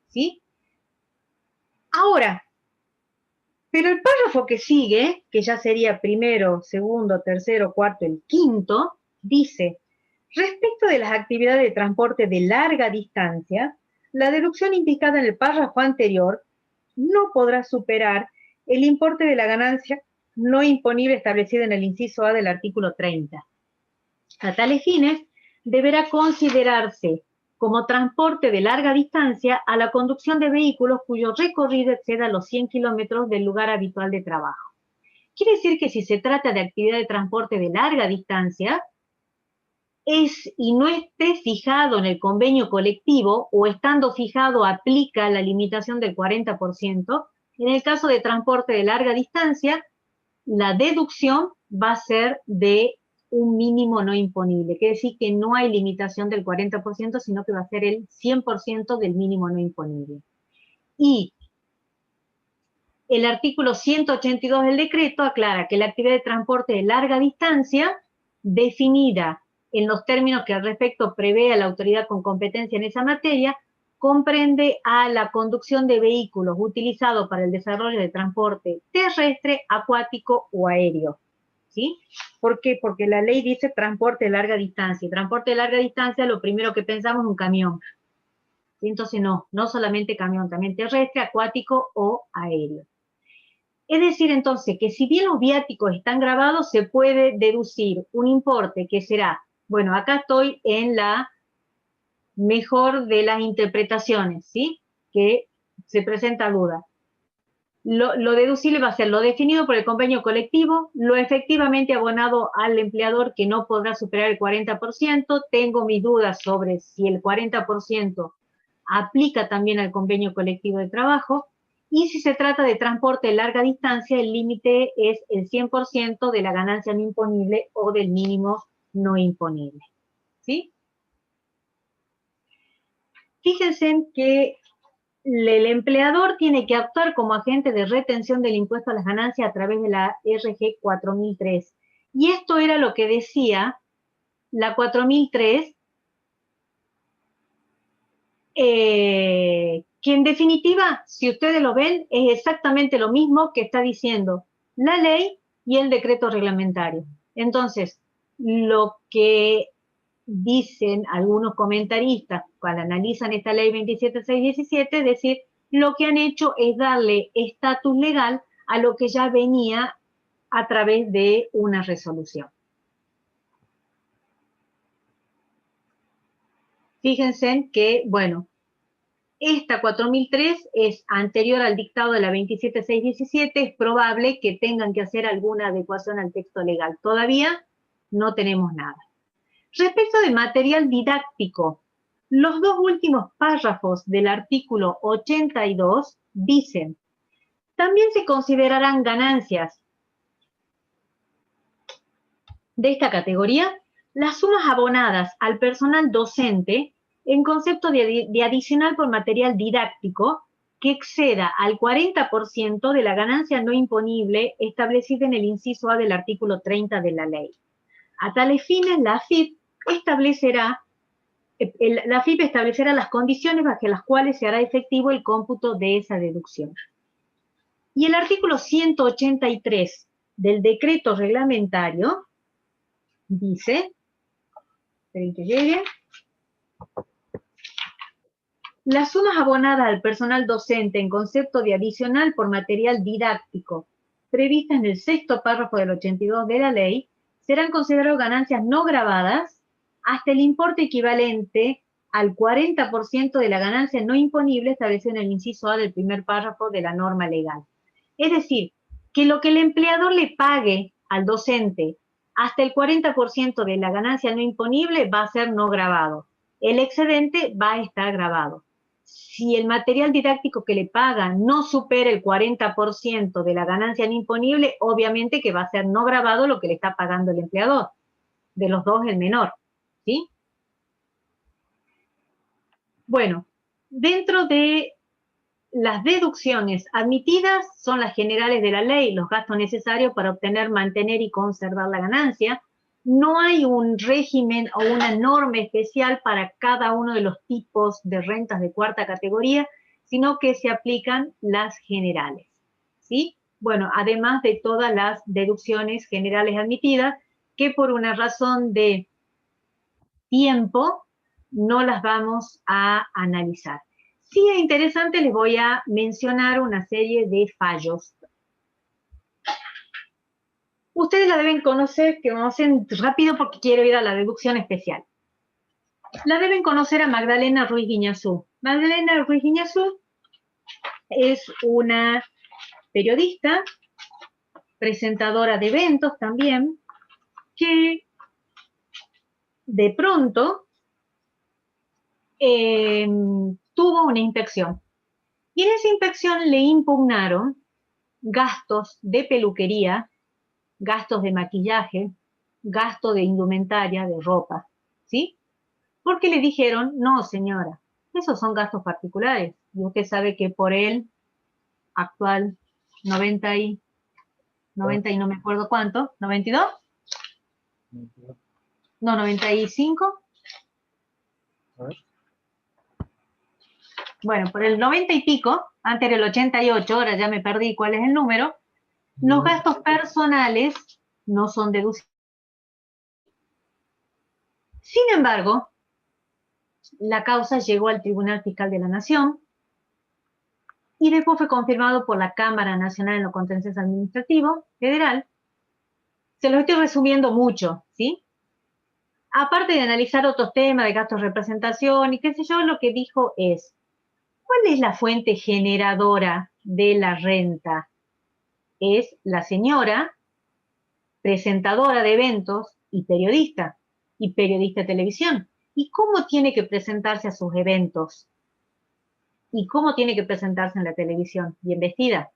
¿Sí? Ahora, pero el párrafo que sigue, que ya sería primero, segundo, tercero, cuarto, el quinto, dice, respecto de las actividades de transporte de larga distancia, la deducción indicada en el párrafo anterior no podrá superar el importe de la ganancia no imponible establecida en el inciso A del artículo 30. A tales fines, deberá considerarse como transporte de larga distancia a la conducción de vehículos cuyo recorrido exceda los 100 kilómetros del lugar habitual de trabajo. Quiere decir que si se trata de actividad de transporte de larga distancia, y no esté fijado en el convenio colectivo o estando fijado aplica la limitación del 40%, en el caso de transporte de larga distancia, la deducción va a ser de un mínimo no imponible. Quiere decir que no hay limitación del 40%, sino que va a ser el 100% del mínimo no imponible. Y el artículo 182 del decreto aclara que la actividad de transporte de larga distancia, definida en los términos que al respecto prevé la autoridad con competencia en esa materia, comprende a la conducción de vehículos utilizados para el desarrollo de transporte terrestre, acuático o aéreo. ¿Sí? ¿Por qué? Porque la ley dice transporte de larga distancia. Y transporte de larga distancia, lo primero que pensamos es un camión. ¿Sí? Entonces no solamente camión, también terrestre, acuático o aéreo. Es decir, entonces, que si bien los viáticos están grabados, se puede deducir un importe que será Bueno, acá estoy en la mejor de las interpretaciones, ¿sí? Que se presenta duda. Lo deducible va a ser lo definido por el convenio colectivo, lo efectivamente abonado al empleador que no podrá superar el 40%. Tengo mis dudas sobre si el 40% aplica también al convenio colectivo de trabajo. Y si se trata de transporte de larga distancia, el límite es el 100% de la ganancia no imponible o del mínimo no imponible. ¿Sí? Fíjense en que el empleador tiene que actuar como agente de retención del impuesto a las ganancias a través de la RG 4003. Y esto era lo que decía la 4003, que en definitiva, si ustedes lo ven, es exactamente lo mismo que está diciendo la ley y el decreto reglamentario. Entonces, lo que dicen algunos comentaristas cuando analizan esta ley 27617, es decir, lo que han hecho es darle estatus legal a lo que ya venía a través de una resolución. Fíjense que, bueno, esta 4003 es anterior al dictado de la 27617, es probable que tengan que hacer alguna adecuación al texto legal. Todavía no tenemos nada. Respecto de material didáctico, los dos últimos párrafos del artículo 82 dicen, también se considerarán ganancias de esta categoría las sumas abonadas al personal docente en concepto de adicional por material didáctico que exceda al 40% de la ganancia no imponible establecida en el inciso A del artículo 30 de la ley. A tales fines, la AFIP establecerá las condiciones bajo las cuales se hará efectivo el cómputo de esa deducción. Y el artículo 183 del decreto reglamentario dice, esperen que llegue, las sumas abonadas al personal docente en concepto de adicional por material didáctico previstas en el sexto párrafo del 82 de la ley serán consideradas ganancias no gravadas hasta el importe equivalente al 40% de la ganancia no imponible establecida en el inciso A del primer párrafo de la norma legal. Es decir, que lo que el empleador le pague al docente hasta el 40% de la ganancia no imponible va a ser no gravado. El excedente va a estar gravado. Si el material didáctico que le paga no supera el 40% de la ganancia no imponible, obviamente que va a ser no gravado lo que le está pagando el empleador. De los dos, el menor. ¿Sí? Bueno, dentro de las deducciones admitidas son las generales de la ley, los gastos necesarios para obtener, mantener y conservar la ganancia. No hay un régimen o una norma especial para cada uno de los tipos de rentas de cuarta categoría, sino que se aplican las generales. ¿Sí? Bueno, además de todas las deducciones generales admitidas, que por una razón de tiempo no las vamos a analizar. Sí es interesante, les voy a mencionar una serie de fallos. Ustedes la deben conocer, que conocen rápido porque quiero ir a la deducción especial. La deben conocer a Magdalena Ruiz Guiñazú. Magdalena Ruiz Guiñazú es una periodista, presentadora de eventos también, que de pronto tuvo una inspección. Y en esa inspección le impugnaron gastos de peluquería, gastos de maquillaje, gasto de indumentaria, de ropa, ¿sí? Porque le dijeron, no señora, esos son gastos particulares. Y usted sabe que por el actual 90 y no me acuerdo cuánto, ¿92? No, 95. Bueno, por el 90 y pico, antes era el 88, ahora ya me perdí cuál es el número, los gastos personales no son deducibles. Sin embargo, la causa llegó al Tribunal Fiscal de la Nación y después fue confirmado por la Cámara Nacional en lo Contencioso Administrativo Federal. Se lo estoy resumiendo mucho, ¿sí? aparte de analizar otros temas de gastos de representación y qué sé yo, lo que dijo es, ¿cuál es la fuente generadora de la renta? Es la señora presentadora de eventos y periodista de televisión. ¿Y cómo tiene que presentarse a sus eventos? ¿Y cómo tiene que presentarse en la televisión? Bien vestida.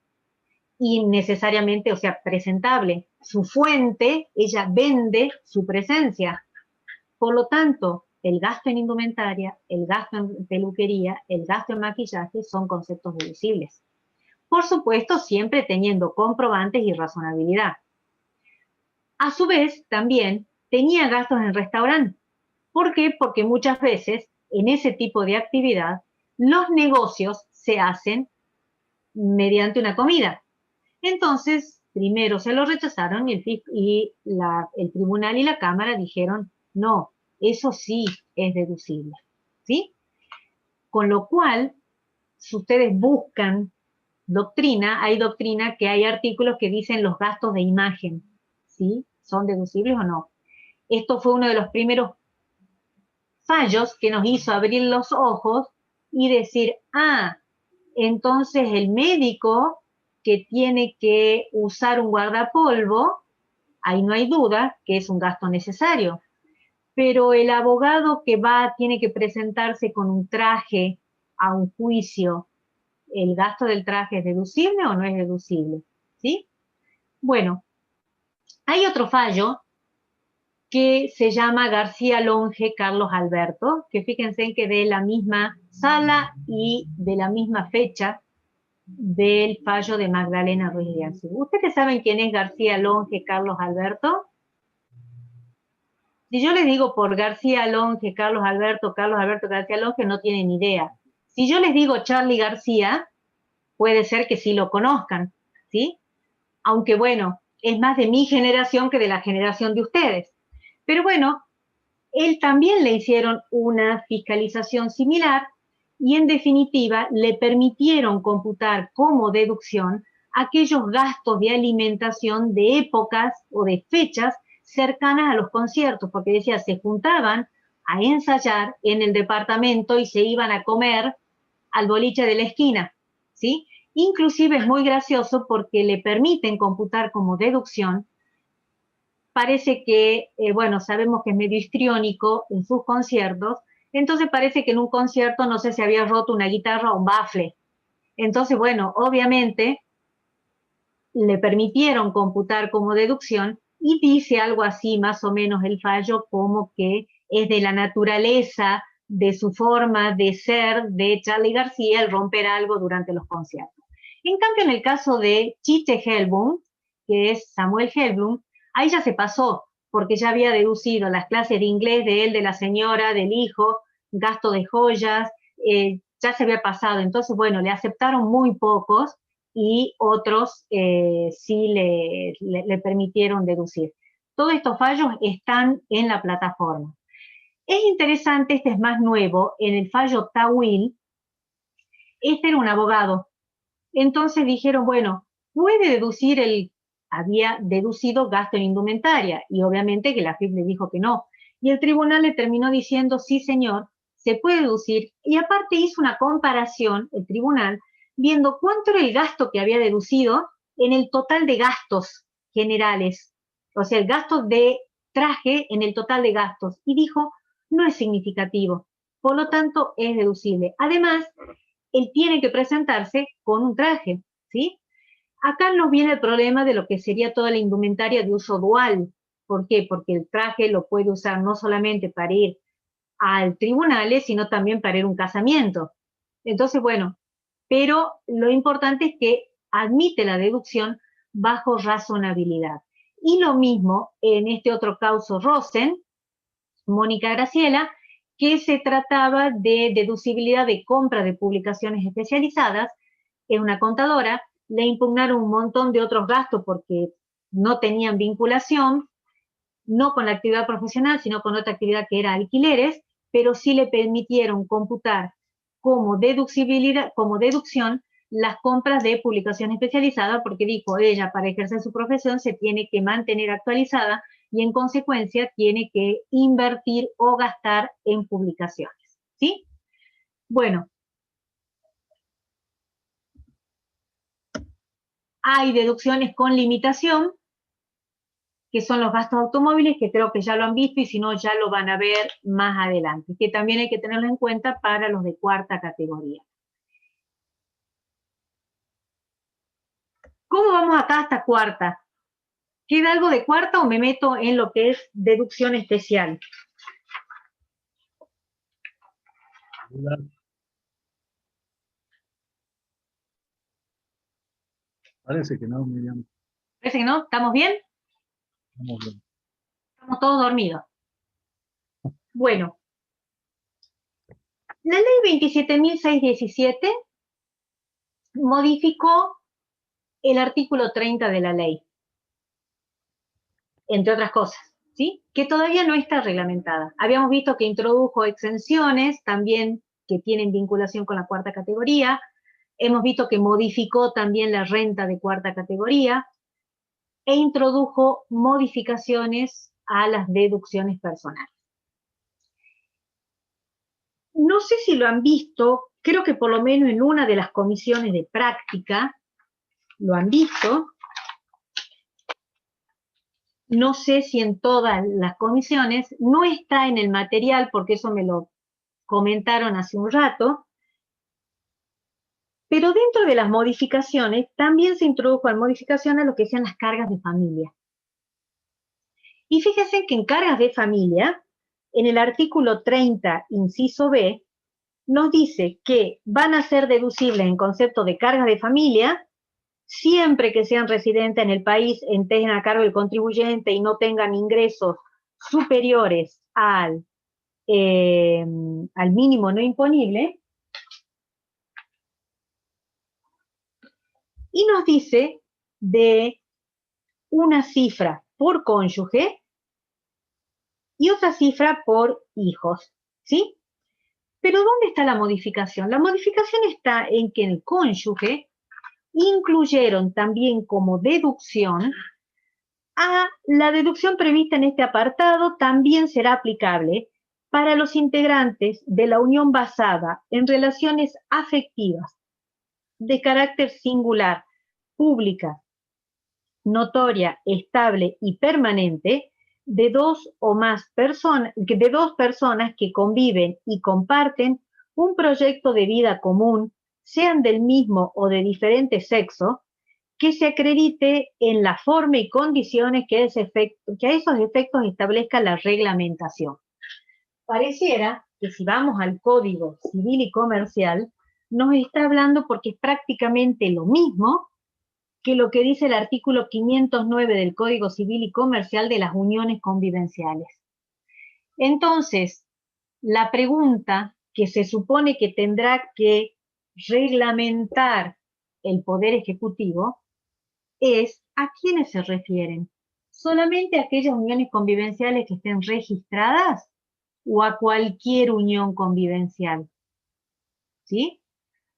Y necesariamente, o sea, presentable. Su fuente, ella vende su presencia. Por lo tanto, el gasto en indumentaria, el gasto en peluquería, el gasto en maquillaje son conceptos deducibles. Por supuesto, siempre teniendo comprobantes y razonabilidad. A su vez, también tenía gastos en restaurante. ¿Por qué? Porque muchas veces en ese tipo de actividad los negocios se hacen mediante una comida. Entonces, primero se lo rechazaron y el tribunal y la Cámara dijeron, no, eso sí es deducible. ¿Sí? Con lo cual, si ustedes buscan doctrina, hay doctrina que hay artículos que dicen los gastos de imagen, ¿sí? ¿Son deducibles o no? Esto fue uno de los primeros fallos que nos hizo abrir los ojos y decir, ah, entonces el médico que tiene que usar un guardapolvo, ahí no hay duda que es un gasto necesario. Pero el abogado que tiene que presentarse con un traje a un juicio, ¿el gasto del traje es deducible o no es deducible? ¿Sí? Bueno, hay otro fallo que se llama García Longe Carlos Alberto, que fíjense en que de la misma sala y de la misma fecha del fallo de Magdalena Ruiz de Arzú. ¿Ustedes saben quién es García Longe Carlos Alberto? Si yo les digo por García Longe, Carlos Alberto, García Longe, no tienen idea. Si yo les digo Charly García, puede ser que sí lo conozcan, ¿sí? Aunque bueno, es más de mi generación que de la generación de ustedes. Pero bueno, él también le hicieron una fiscalización similar y en definitiva le permitieron computar como deducción aquellos gastos de alimentación de épocas o de fechas cercanas a los conciertos, porque decía, se juntaban a ensayar en el departamento y se iban a comer al boliche de la esquina, ¿sí? Inclusive es muy gracioso porque le permiten computar como deducción. Parece que, bueno, sabemos que es medio histriónico en sus conciertos, entonces parece que en un concierto no sé si había roto una guitarra o un bafle. Entonces, bueno, obviamente le permitieron computar como deducción y dice algo así, más o menos el fallo, como que es de la naturaleza de su forma de ser de Charly García el romper algo durante los conciertos. En cambio, en el caso de Chiche Helblum, que es Samuel Helblum, ahí ya se pasó, porque ya había deducido las clases de inglés de él, de la señora, del hijo, gasto de joyas, ya se había pasado. Entonces, bueno, le aceptaron muy pocos y otros sí le permitieron deducir. Todos estos fallos están en la plataforma. Es interesante, este es más nuevo, en el fallo Tawil, este era un abogado. Entonces dijeron, bueno, puede deducir había deducido gasto en indumentaria, y obviamente que la FIP le dijo que no. Y el tribunal le terminó diciendo, sí señor, se puede deducir, y aparte hizo una comparación, el tribunal, viendo cuánto era el gasto que había deducido en el total de gastos generales, o sea, el gasto de traje en el total de gastos, y dijo, no es significativo, por lo tanto es deducible. Además, él tiene que presentarse con un traje, ¿sí? Acá nos viene el problema de lo que sería toda la indumentaria de uso dual. ¿Por qué? Porque el traje lo puede usar no solamente para ir al tribunal, sino también para ir a un casamiento. Entonces, bueno, pero lo importante es que admite la deducción bajo razonabilidad. Y lo mismo en este otro caso Rosen, Mónica Graciela, que se trataba de deducibilidad de compra de publicaciones especializadas, es una contadora, le impugnaron un montón de otros gastos porque no tenían vinculación, no con la actividad profesional, sino con otra actividad que era alquileres, pero sí le permitieron computar como deducibilidad, como deducción, las compras de publicación especializada, porque dijo ella, para ejercer su profesión se tiene que mantener actualizada y en consecuencia tiene que invertir o gastar en publicaciones, ¿sí? Bueno, hay deducciones con limitación, que son los gastos automóviles, que creo que ya lo han visto y si no ya lo van a ver más adelante, que también hay que tenerlo en cuenta para los de cuarta categoría. ¿Cómo vamos acá hasta cuarta? ¿Queda algo de cuarta o me meto en lo que es deducción especial? Parece que no, Miriam. ¿Parece que no? ¿Estamos bien? Estamos bien. Estamos todos dormidos. Bueno, la ley 27.617 modificó el artículo 30 de la ley, entre otras cosas, ¿sí? Que todavía no está reglamentada. Habíamos visto que introdujo exenciones también que tienen vinculación con la cuarta categoría. Hemos visto que modificó también la renta de cuarta categoría e introdujo modificaciones a las deducciones personales. No sé si lo han visto, creo que por lo menos en una de las comisiones de práctica lo han visto. No sé si en todas las comisiones, no está en el material porque eso me lo comentaron hace un rato, pero dentro de las modificaciones también se introdujo la modificación a lo que sean las cargas de familia. Y fíjense que en cargas de familia, en el artículo 30, inciso B, nos dice que van a ser deducibles en concepto de cargas de familia siempre que sean residentes en el país, estén a cargo del contribuyente y no tengan ingresos superiores al mínimo no imponible. Y nos dice de una cifra por cónyuge y otra cifra por hijos, ¿sí? Pero ¿dónde está la modificación? La modificación está en que en el cónyuge incluyeron también como deducción a la deducción prevista en este apartado también será aplicable para los integrantes de la unión basada en relaciones afectivas de carácter singular, pública, notoria, estable y permanente de dos personas que conviven y comparten un proyecto de vida común, sean del mismo o de diferente sexo, que se acredite en la forma y condiciones que a esos efectos establezca la reglamentación. Pareciera que si vamos al Código Civil y Comercial, nos está hablando porque es prácticamente lo mismo que lo que dice el artículo 509 del Código Civil y Comercial de las uniones convivenciales. Entonces, la pregunta que se supone que tendrá que reglamentar el Poder Ejecutivo es ¿a quiénes se refieren? ¿Solamente a aquellas uniones convivenciales que estén registradas o a cualquier unión convivencial? ¿Sí?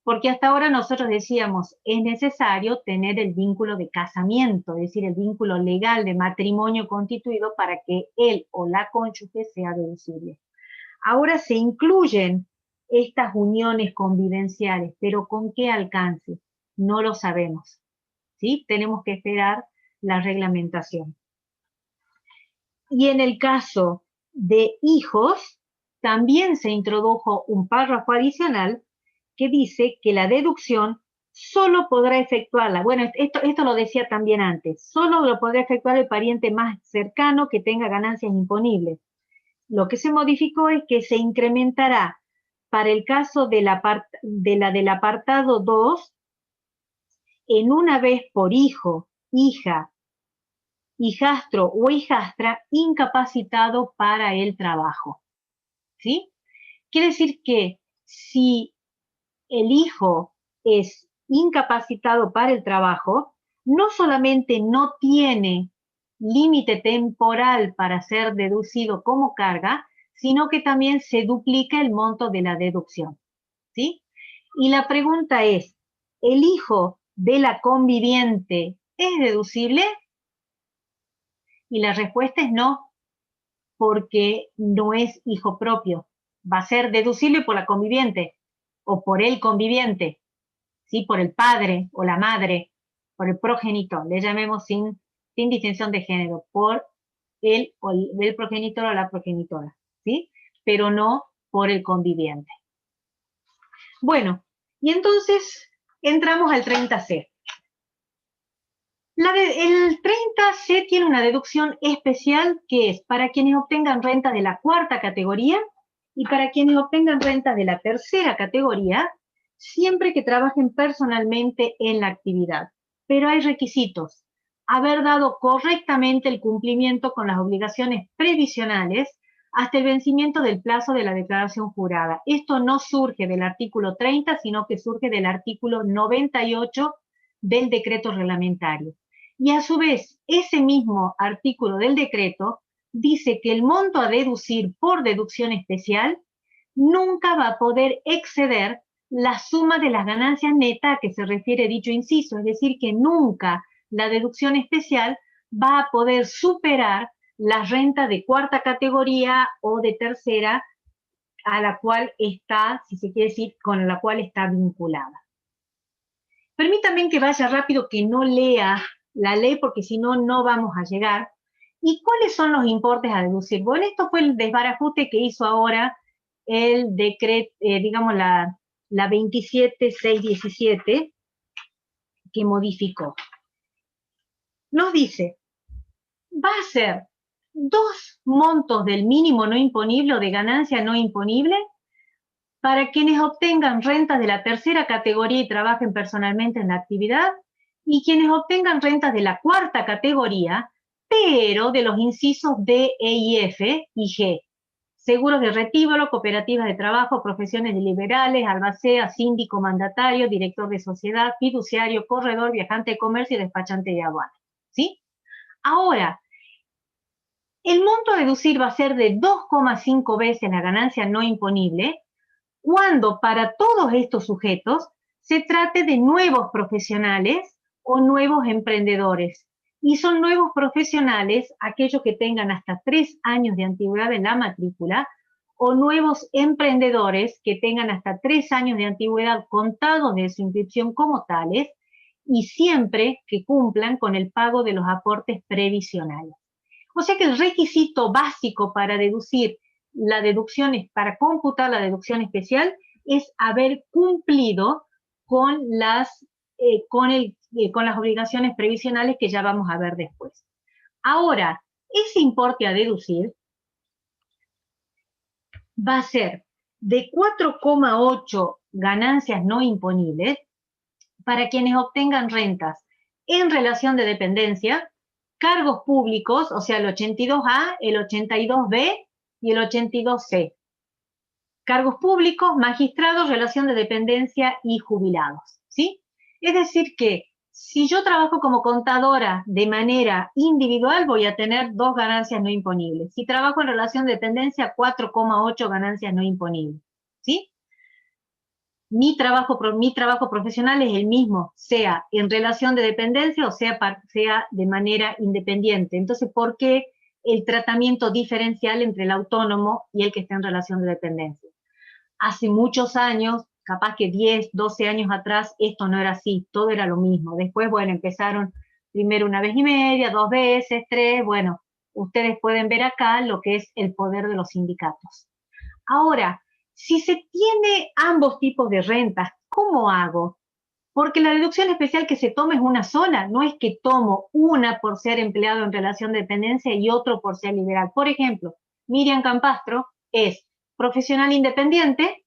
Porque hasta ahora nosotros decíamos, es necesario tener el vínculo de casamiento, es decir, el vínculo legal de matrimonio constituido para que él o la cónyuge sea deducible. Ahora se incluyen estas uniones convivenciales, pero ¿con qué alcance? No lo sabemos. ¿Sí? Tenemos que esperar la reglamentación. Y en el caso de hijos, también se introdujo un párrafo adicional que dice que la deducción solo podrá efectuarla, bueno, esto lo decía también antes, solo lo podrá efectuar el pariente más cercano que tenga ganancias imponibles. Lo que se modificó es que se incrementará para el caso del apartado 2 en una vez por hijo, hija, hijastro o hijastra incapacitado para el trabajo. ¿Sí? Quiere decir que si el hijo es incapacitado para el trabajo, no solamente no tiene límite temporal para ser deducido como carga, sino que también se duplica el monto de la deducción. ¿Sí? Y la pregunta es, ¿el hijo de la conviviente es deducible? Y la respuesta es no, porque no es hijo propio. Va a ser deducible por la conviviente o por el conviviente, ¿sí? Por el padre o la madre, por el progenitor, le llamemos sin distinción de género, por el progenitor o la progenitora, ¿sí? Pero no por el conviviente. Bueno, y entonces entramos al 30C. El 30C tiene una deducción especial que es para quienes obtengan renta de la cuarta categoría y para quienes obtengan renta de la tercera categoría, siempre que trabajen personalmente en la actividad. Pero hay requisitos. Haber dado correctamente el cumplimiento con las obligaciones previsionales hasta el vencimiento del plazo de la declaración jurada. Esto no surge del artículo 30, sino que surge del artículo 98 del decreto reglamentario. Y a su vez, ese mismo artículo del decreto dice que el monto a deducir por deducción especial nunca va a poder exceder la suma de las ganancias netas a que se refiere dicho inciso, es decir, que nunca la deducción especial va a poder superar la renta de cuarta categoría o de tercera a la cual está, si se quiere decir, con la cual está vinculada. Permítanme que vaya rápido, que no lea la ley, porque si no, no vamos a llegar. ¿Y cuáles son los importes a deducir? Bueno, esto fue el desbarajuste que hizo ahora el decreto, digamos, la 27617, que modificó. Nos dice, va a ser 2 montos del mínimo no imponible o de ganancia no imponible para quienes obtengan rentas de la tercera categoría y trabajen personalmente en la actividad, y quienes obtengan rentas de la cuarta categoría, pero de los incisos D, E y F y G. Seguros de retíbulo, cooperativas de trabajo, profesiones liberales, albacea, síndico, mandatario, director de sociedad, fiduciario, corredor, viajante de comercio y despachante de aduana. ¿Sí? Ahora, el monto a deducir va a ser de 2,5 veces la ganancia no imponible, cuando para todos estos sujetos se trate de nuevos profesionales o nuevos emprendedores. Y son nuevos profesionales aquellos que tengan hasta 3 años de antigüedad en la matrícula, o nuevos emprendedores que tengan hasta 3 años de antigüedad contados de su inscripción como tales, y siempre que cumplan con el pago de los aportes previsionales. O sea que el requisito básico para deducir la deducción, para computar la deducción especial, es haber cumplido con las obligaciones previsionales que ya vamos a ver después. Ahora, ese importe a deducir va a ser de 4,8 ganancias no imponibles para quienes obtengan rentas en relación de dependencia, cargos públicos, o sea, el 82A, el 82B y el 82C. Cargos públicos, magistrados, relación de dependencia y jubilados, ¿sí? Es decir que si yo trabajo como contadora de manera individual, voy a tener 2 ganancias no imponibles. Si trabajo en relación de dependencia, 4,8 ganancias no imponibles, ¿sí? Mi trabajo profesional es el mismo, sea en relación de dependencia o sea de manera independiente. Entonces, ¿por qué el tratamiento diferencial entre el autónomo y el que está en relación de dependencia? Hace muchos años, capaz que 10, 12 años atrás, esto no era así, todo era lo mismo. Después, bueno, empezaron primero 1 vez y media, 2 veces, 3, bueno, ustedes pueden ver acá lo que es el poder de los sindicatos. Ahora, si se tiene ambos tipos de rentas, ¿cómo hago? Porque la deducción especial que se toma es una sola, no es que tomo una por ser empleado en relación de dependencia y otro por ser liberal. Por ejemplo, Miriam Campastro es profesional independiente,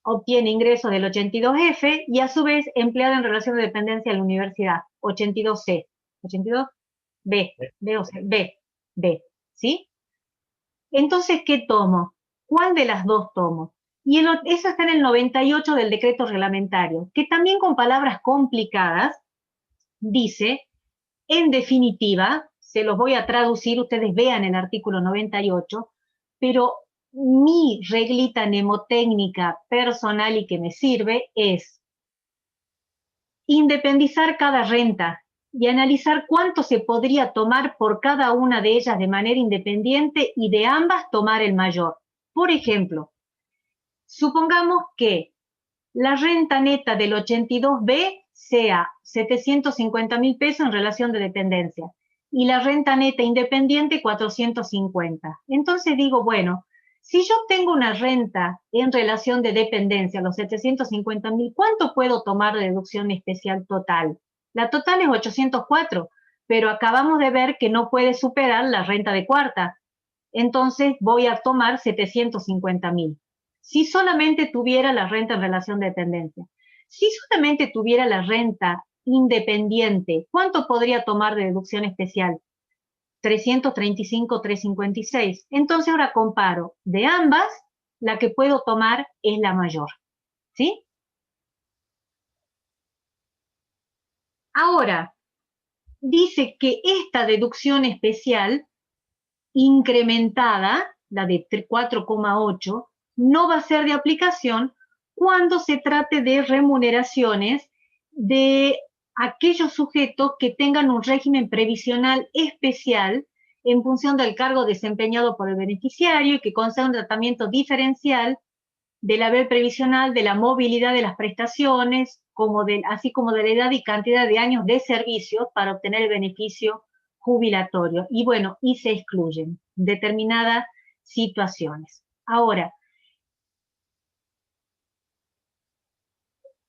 obtiene ingresos del 82F y a su vez empleada en relación de dependencia en la universidad, 82C, 82B, B, ¿sí? Entonces, ¿qué tomo? ¿Cuál de las dos tomo? Y eso está en el 98 del decreto reglamentario, que también con palabras complicadas dice, en definitiva, se los voy a traducir, ustedes vean el artículo 98, pero mi reglita mnemotécnica personal y que me sirve es independizar cada renta y analizar cuánto se podría tomar por cada una de ellas de manera independiente y de ambas tomar el mayor. Por ejemplo, supongamos que la renta neta del 82B sea 750.000 pesos en relación de dependencia y la renta neta independiente 450. Entonces digo, bueno, si yo tengo una renta en relación de dependencia, los 750.000, ¿cuánto puedo tomar de deducción especial total? La total es 804, pero acabamos de ver que no puede superar la renta de cuarta. Entonces voy a tomar 750.000. Si solamente tuviera la renta en relación de dependencia. Si solamente tuviera la renta independiente, ¿cuánto podría tomar de deducción especial? 335, 356. Entonces ahora comparo. De ambas, la que puedo tomar es la mayor. ¿Sí? Ahora, dice que esta deducción especial incrementada, la de 4,8, no va a ser de aplicación cuando se trate de remuneraciones de aquellos sujetos que tengan un régimen previsional especial en función del cargo desempeñado por el beneficiario y que conceda un tratamiento diferencial del haber previsional, de la movilidad de las prestaciones, así como de la edad y cantidad de años de servicio para obtener el beneficio jubilatorio. Y bueno, y se excluyen determinadas situaciones. Ahora,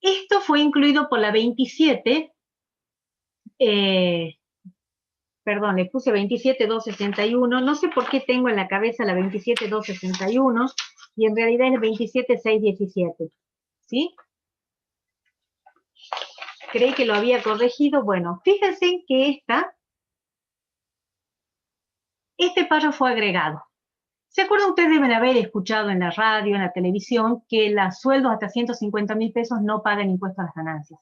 esto fue incluido por la 27, perdón, le puse 27.261, no sé por qué tengo en la cabeza la 27.261 y en realidad es 27.617, ¿sí? Creí que lo había corregido. Bueno, fíjense que este párrafo fue agregado. ¿Se acuerdan? Ustedes deben haber escuchado en la radio, en la televisión, que los sueldos hasta 150.000 pesos no pagan impuesto a las ganancias.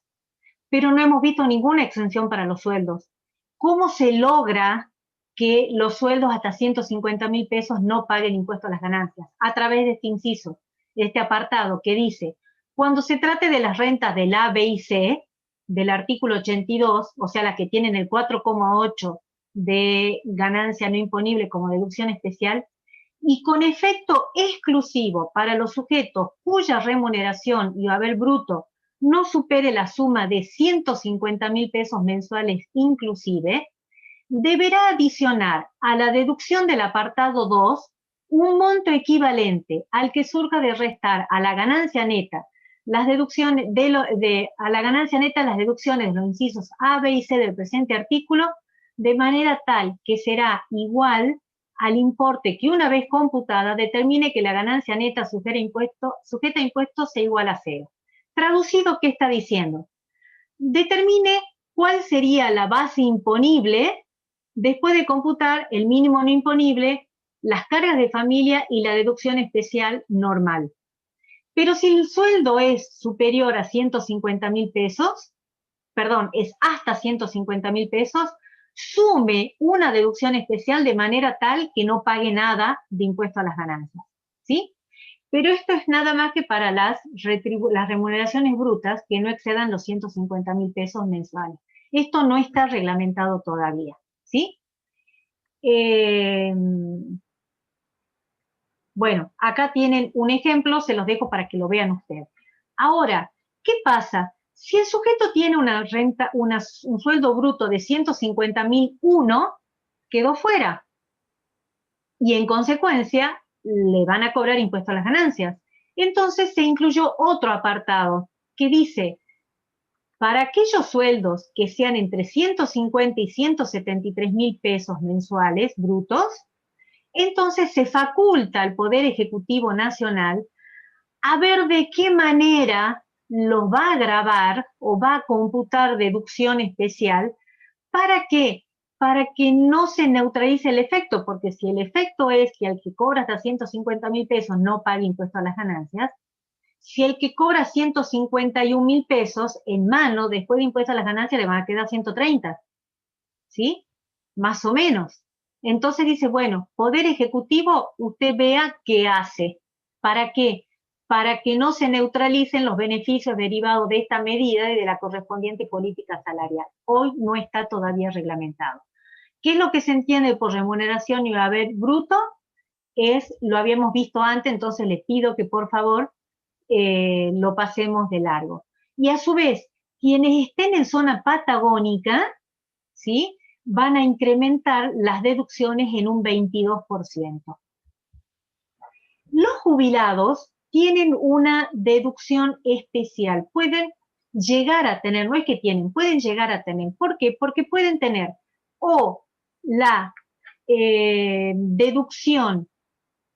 Pero no hemos visto ninguna exención para los sueldos. ¿Cómo se logra que los sueldos hasta 150.000 pesos no paguen impuesto a las ganancias? A través de este inciso, de este apartado que dice, cuando se trate de las rentas del A, B y C, del artículo 82, o sea, las que tienen el 4,8 de ganancia no imponible como deducción especial, y con efecto exclusivo para los sujetos cuya remuneración y haber bruto no supere la suma de 150.000 pesos mensuales inclusive, deberá adicionar a la deducción del apartado 2 un monto equivalente al que surja de restar a la ganancia neta las deducciones a la ganancia neta las deducciones de los incisos A, B y C del presente artículo, de manera tal que será igual al importe que una vez computada determine que la ganancia neta sujeta a impuestos sea igual a cero. Traducido, ¿qué está diciendo? Determine cuál sería la base imponible después de computar el mínimo no imponible, las cargas de familia y la deducción especial normal. Pero si el sueldo es superior a 150.000 pesos, perdón, es hasta 150.000 pesos, sume una deducción especial de manera tal que no pague nada de impuesto a las ganancias, ¿sí? Pero esto es nada más que para las remuneraciones brutas que no excedan los 150.000 pesos mensuales. Esto no está reglamentado todavía, ¿sí? Bueno, acá tienen un ejemplo, se los dejo para que lo vean ustedes. Ahora, ¿qué pasa? Si el sujeto tiene una renta, un sueldo bruto de 150.001, quedó fuera. Y en consecuencia, le van a cobrar impuesto a las ganancias. Entonces se incluyó otro apartado que dice, para aquellos sueldos que sean entre 150 y 173.000 pesos mensuales brutos, entonces se faculta al Poder Ejecutivo Nacional a ver de qué manera los va a gravar o va a computar deducción especial. ¿Para qué? Para que no se neutralice el efecto, porque si el efecto es que al que cobra hasta 150.000 pesos no pague impuesto a las ganancias, si el que cobra 151.000 pesos en mano, después de impuesto a las ganancias, le van a quedar 130, ¿sí? Más o menos. Entonces dice, bueno, Poder Ejecutivo, usted vea qué hace. ¿Para qué? para que no se neutralicen los beneficios derivados de esta medida y de la correspondiente política salarial. Hoy no está todavía reglamentado. ¿Qué es lo que se entiende por remuneración y haber bruto? Lo habíamos visto antes, entonces les pido que por favor lo pasemos de largo. Y a su vez, quienes estén en zona patagónica, ¿sí?, van a incrementar las deducciones en un 22%. Los jubilados tienen una deducción especial. Pueden llegar a tener, no es que tienen, pueden llegar a tener. ¿Por qué? Porque pueden tener o la deducción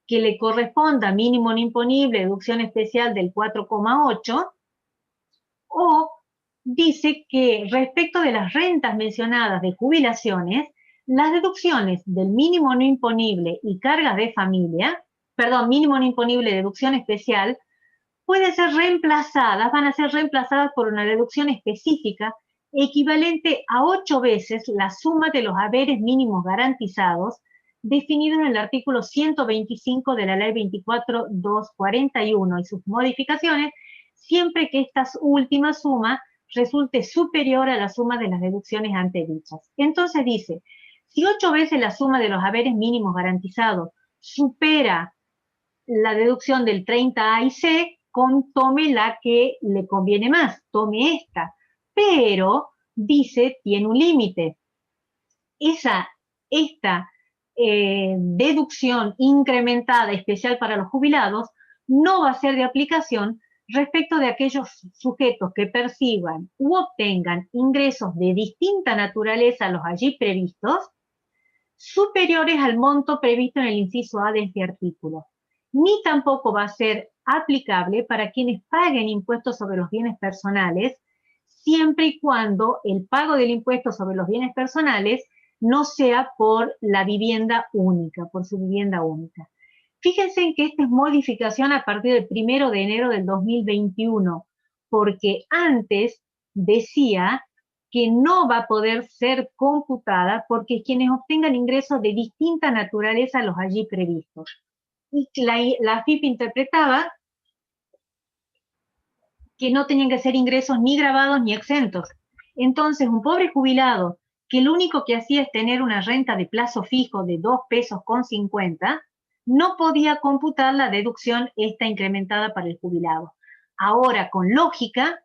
que le corresponda, mínimo no imponible, deducción especial del 4,8, o dice que respecto de las rentas mencionadas de jubilaciones, las deducciones del mínimo no imponible y cargas de familia, perdón, mínimo no imponible, deducción especial, pueden ser reemplazadas, van a ser reemplazadas por una deducción específica equivalente a 8 veces la suma de los haberes mínimos garantizados definido en el artículo 125 de la Ley 24.241 y sus modificaciones, siempre que esta última suma resulte superior a la suma de las deducciones antedichas. Entonces dice, si 8 veces la suma de los haberes mínimos garantizados supera la deducción del 30A y C, tome la que le conviene más, tome esta. Pero, dice, tiene un límite. Esta deducción incrementada especial para los jubilados no va a ser de aplicación respecto de aquellos sujetos que perciban u obtengan ingresos de distinta naturaleza a los allí previstos, superiores al monto previsto en el inciso A de este artículo. Ni tampoco va a ser aplicable para quienes paguen impuestos sobre los bienes personales, siempre y cuando el pago del impuesto sobre los bienes personales no sea por la vivienda única, por su vivienda única. Fíjense en que esta es modificación a partir del 1 de enero del 2021, porque antes decía que no va a poder ser computada porque quienes obtengan ingresos de distinta naturaleza a los allí previstos. Y la AFIP interpretaba que no tenían que ser ingresos ni grabados ni exentos. Entonces, un pobre jubilado que lo único que hacía es tener una renta de plazo fijo de 2,50 pesos, no podía computar la deducción esta incrementada para el jubilado. Ahora, con lógica,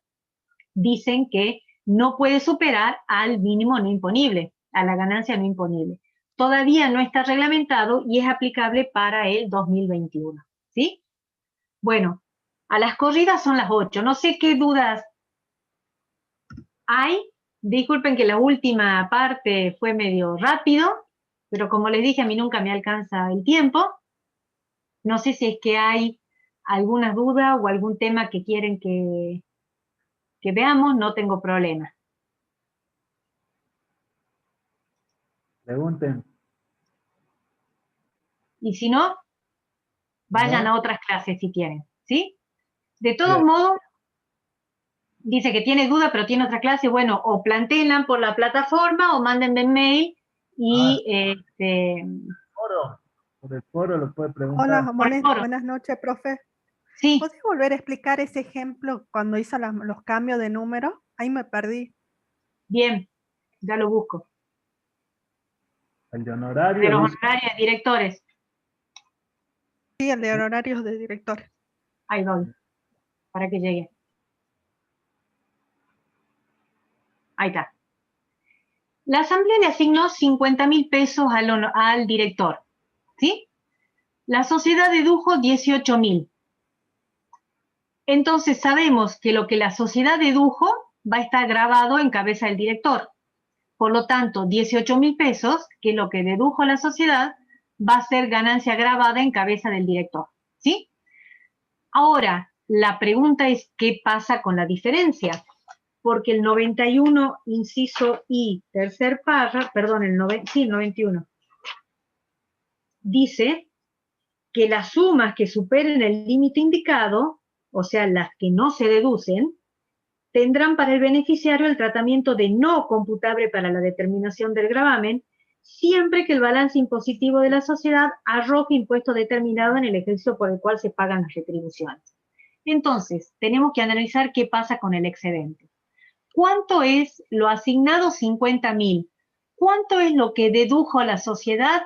dicen que no puede superar al mínimo no imponible, a la ganancia no imponible. Todavía no está reglamentado y es aplicable para el 2021, ¿sí? Bueno, a las corridas son las 8. No sé qué dudas hay. Disculpen que la última parte fue medio rápido, pero como les dije, a mí nunca me alcanza el tiempo. No sé si es que hay alguna duda o algún tema que quieren que veamos, no tengo problema. Pregunten. Y si no, vayan ¿No? a otras clases si quieren, ¿sí? De todos Bien. modos, dice que tiene duda, pero tiene otra clase, bueno, o plantéenla por la plataforma o mándenme mail y Por el foro lo puede preguntar. Hola, por el foro. buenas noches, profe. Sí, ¿Podés volver a explicar ese ejemplo cuando hizo los cambios de número? Ahí me perdí. bien, ya lo busco. El de De honorario los dice, honorarios directores, Sí, el de honorarios de directores. ahí voy, para que llegue. Ahí está. La asamblea le asignó 50.000 pesos al director, ¿sí? La sociedad dedujo 18.000. Entonces sabemos que lo que la sociedad dedujo va a estar grabado en cabeza del director. Por lo tanto, 18.000 pesos, que es lo que dedujo la sociedad, va a ser ganancia grabada en cabeza del director, ¿sí? Ahora, la pregunta es, ¿qué pasa con la diferencia? Porque el 91, inciso I, tercer párrafo, perdón, el 91, dice que las sumas que superen el límite indicado, o sea, las que no se deducen, tendrán para el beneficiario el tratamiento de no computable para la determinación del gravamen, siempre que el balance impositivo de la sociedad arroje impuesto determinado en el ejercicio por el cual se pagan las retribuciones. Entonces, tenemos que analizar qué pasa con el excedente. ¿Cuánto es lo asignado? 50.000. ¿Cuánto es lo que dedujo la sociedad?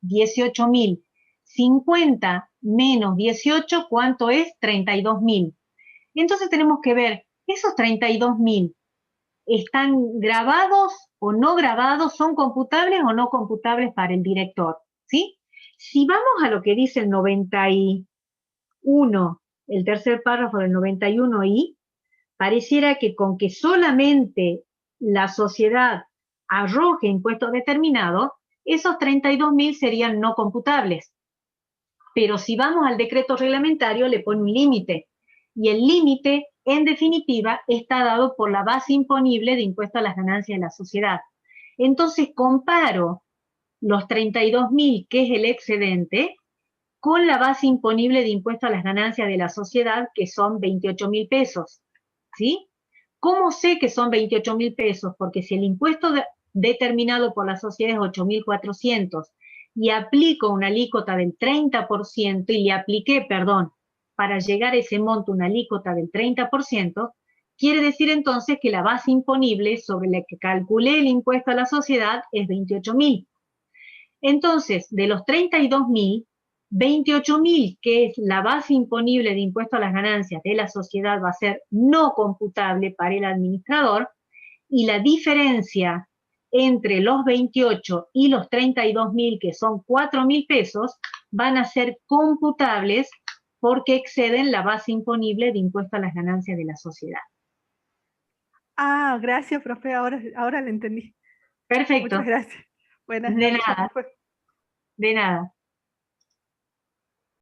18.000. 50 menos 18, ¿cuánto es? 32.000. Entonces tenemos que ver, ¿esos 32.000 están grabados o no grabados? ¿Son computables o no computables para el director? ¿Sí? Si vamos a lo que dice el 91, el tercer párrafo del 91i, pareciera que con que solamente la sociedad arroje impuestos determinados, esos 32.000 serían no computables. Pero si vamos al decreto reglamentario, le pone un límite. Y el límite, en definitiva, está dado por la base imponible de impuesto a las ganancias de la sociedad. Entonces comparo los 32.000, que es el excedente, con la base imponible de impuesto a las ganancias de la sociedad, que son 28.000 pesos. ¿Sí? ¿Cómo sé que son 28.000 pesos? Porque si el impuesto determinado por la sociedad es 8.400 y aplico una alícuota del 30%, y le apliqué, perdón, para llegar a ese monto una alícuota del 30%, quiere decir entonces que la base imponible sobre la que calculé el impuesto a la sociedad es 28.000. Entonces, de los 32.000, 28.000, que es la base imponible de impuesto a las ganancias de la sociedad, va a ser no computable para el administrador, y la diferencia entre los 28 y los 32.000, que son 4.000 pesos, van a ser computables porque exceden la base imponible de impuesto a las ganancias de la sociedad. Ah, gracias, profe, ahora lo entendí. Perfecto. Muchas gracias. Buenas De noches, nada. profe. De nada.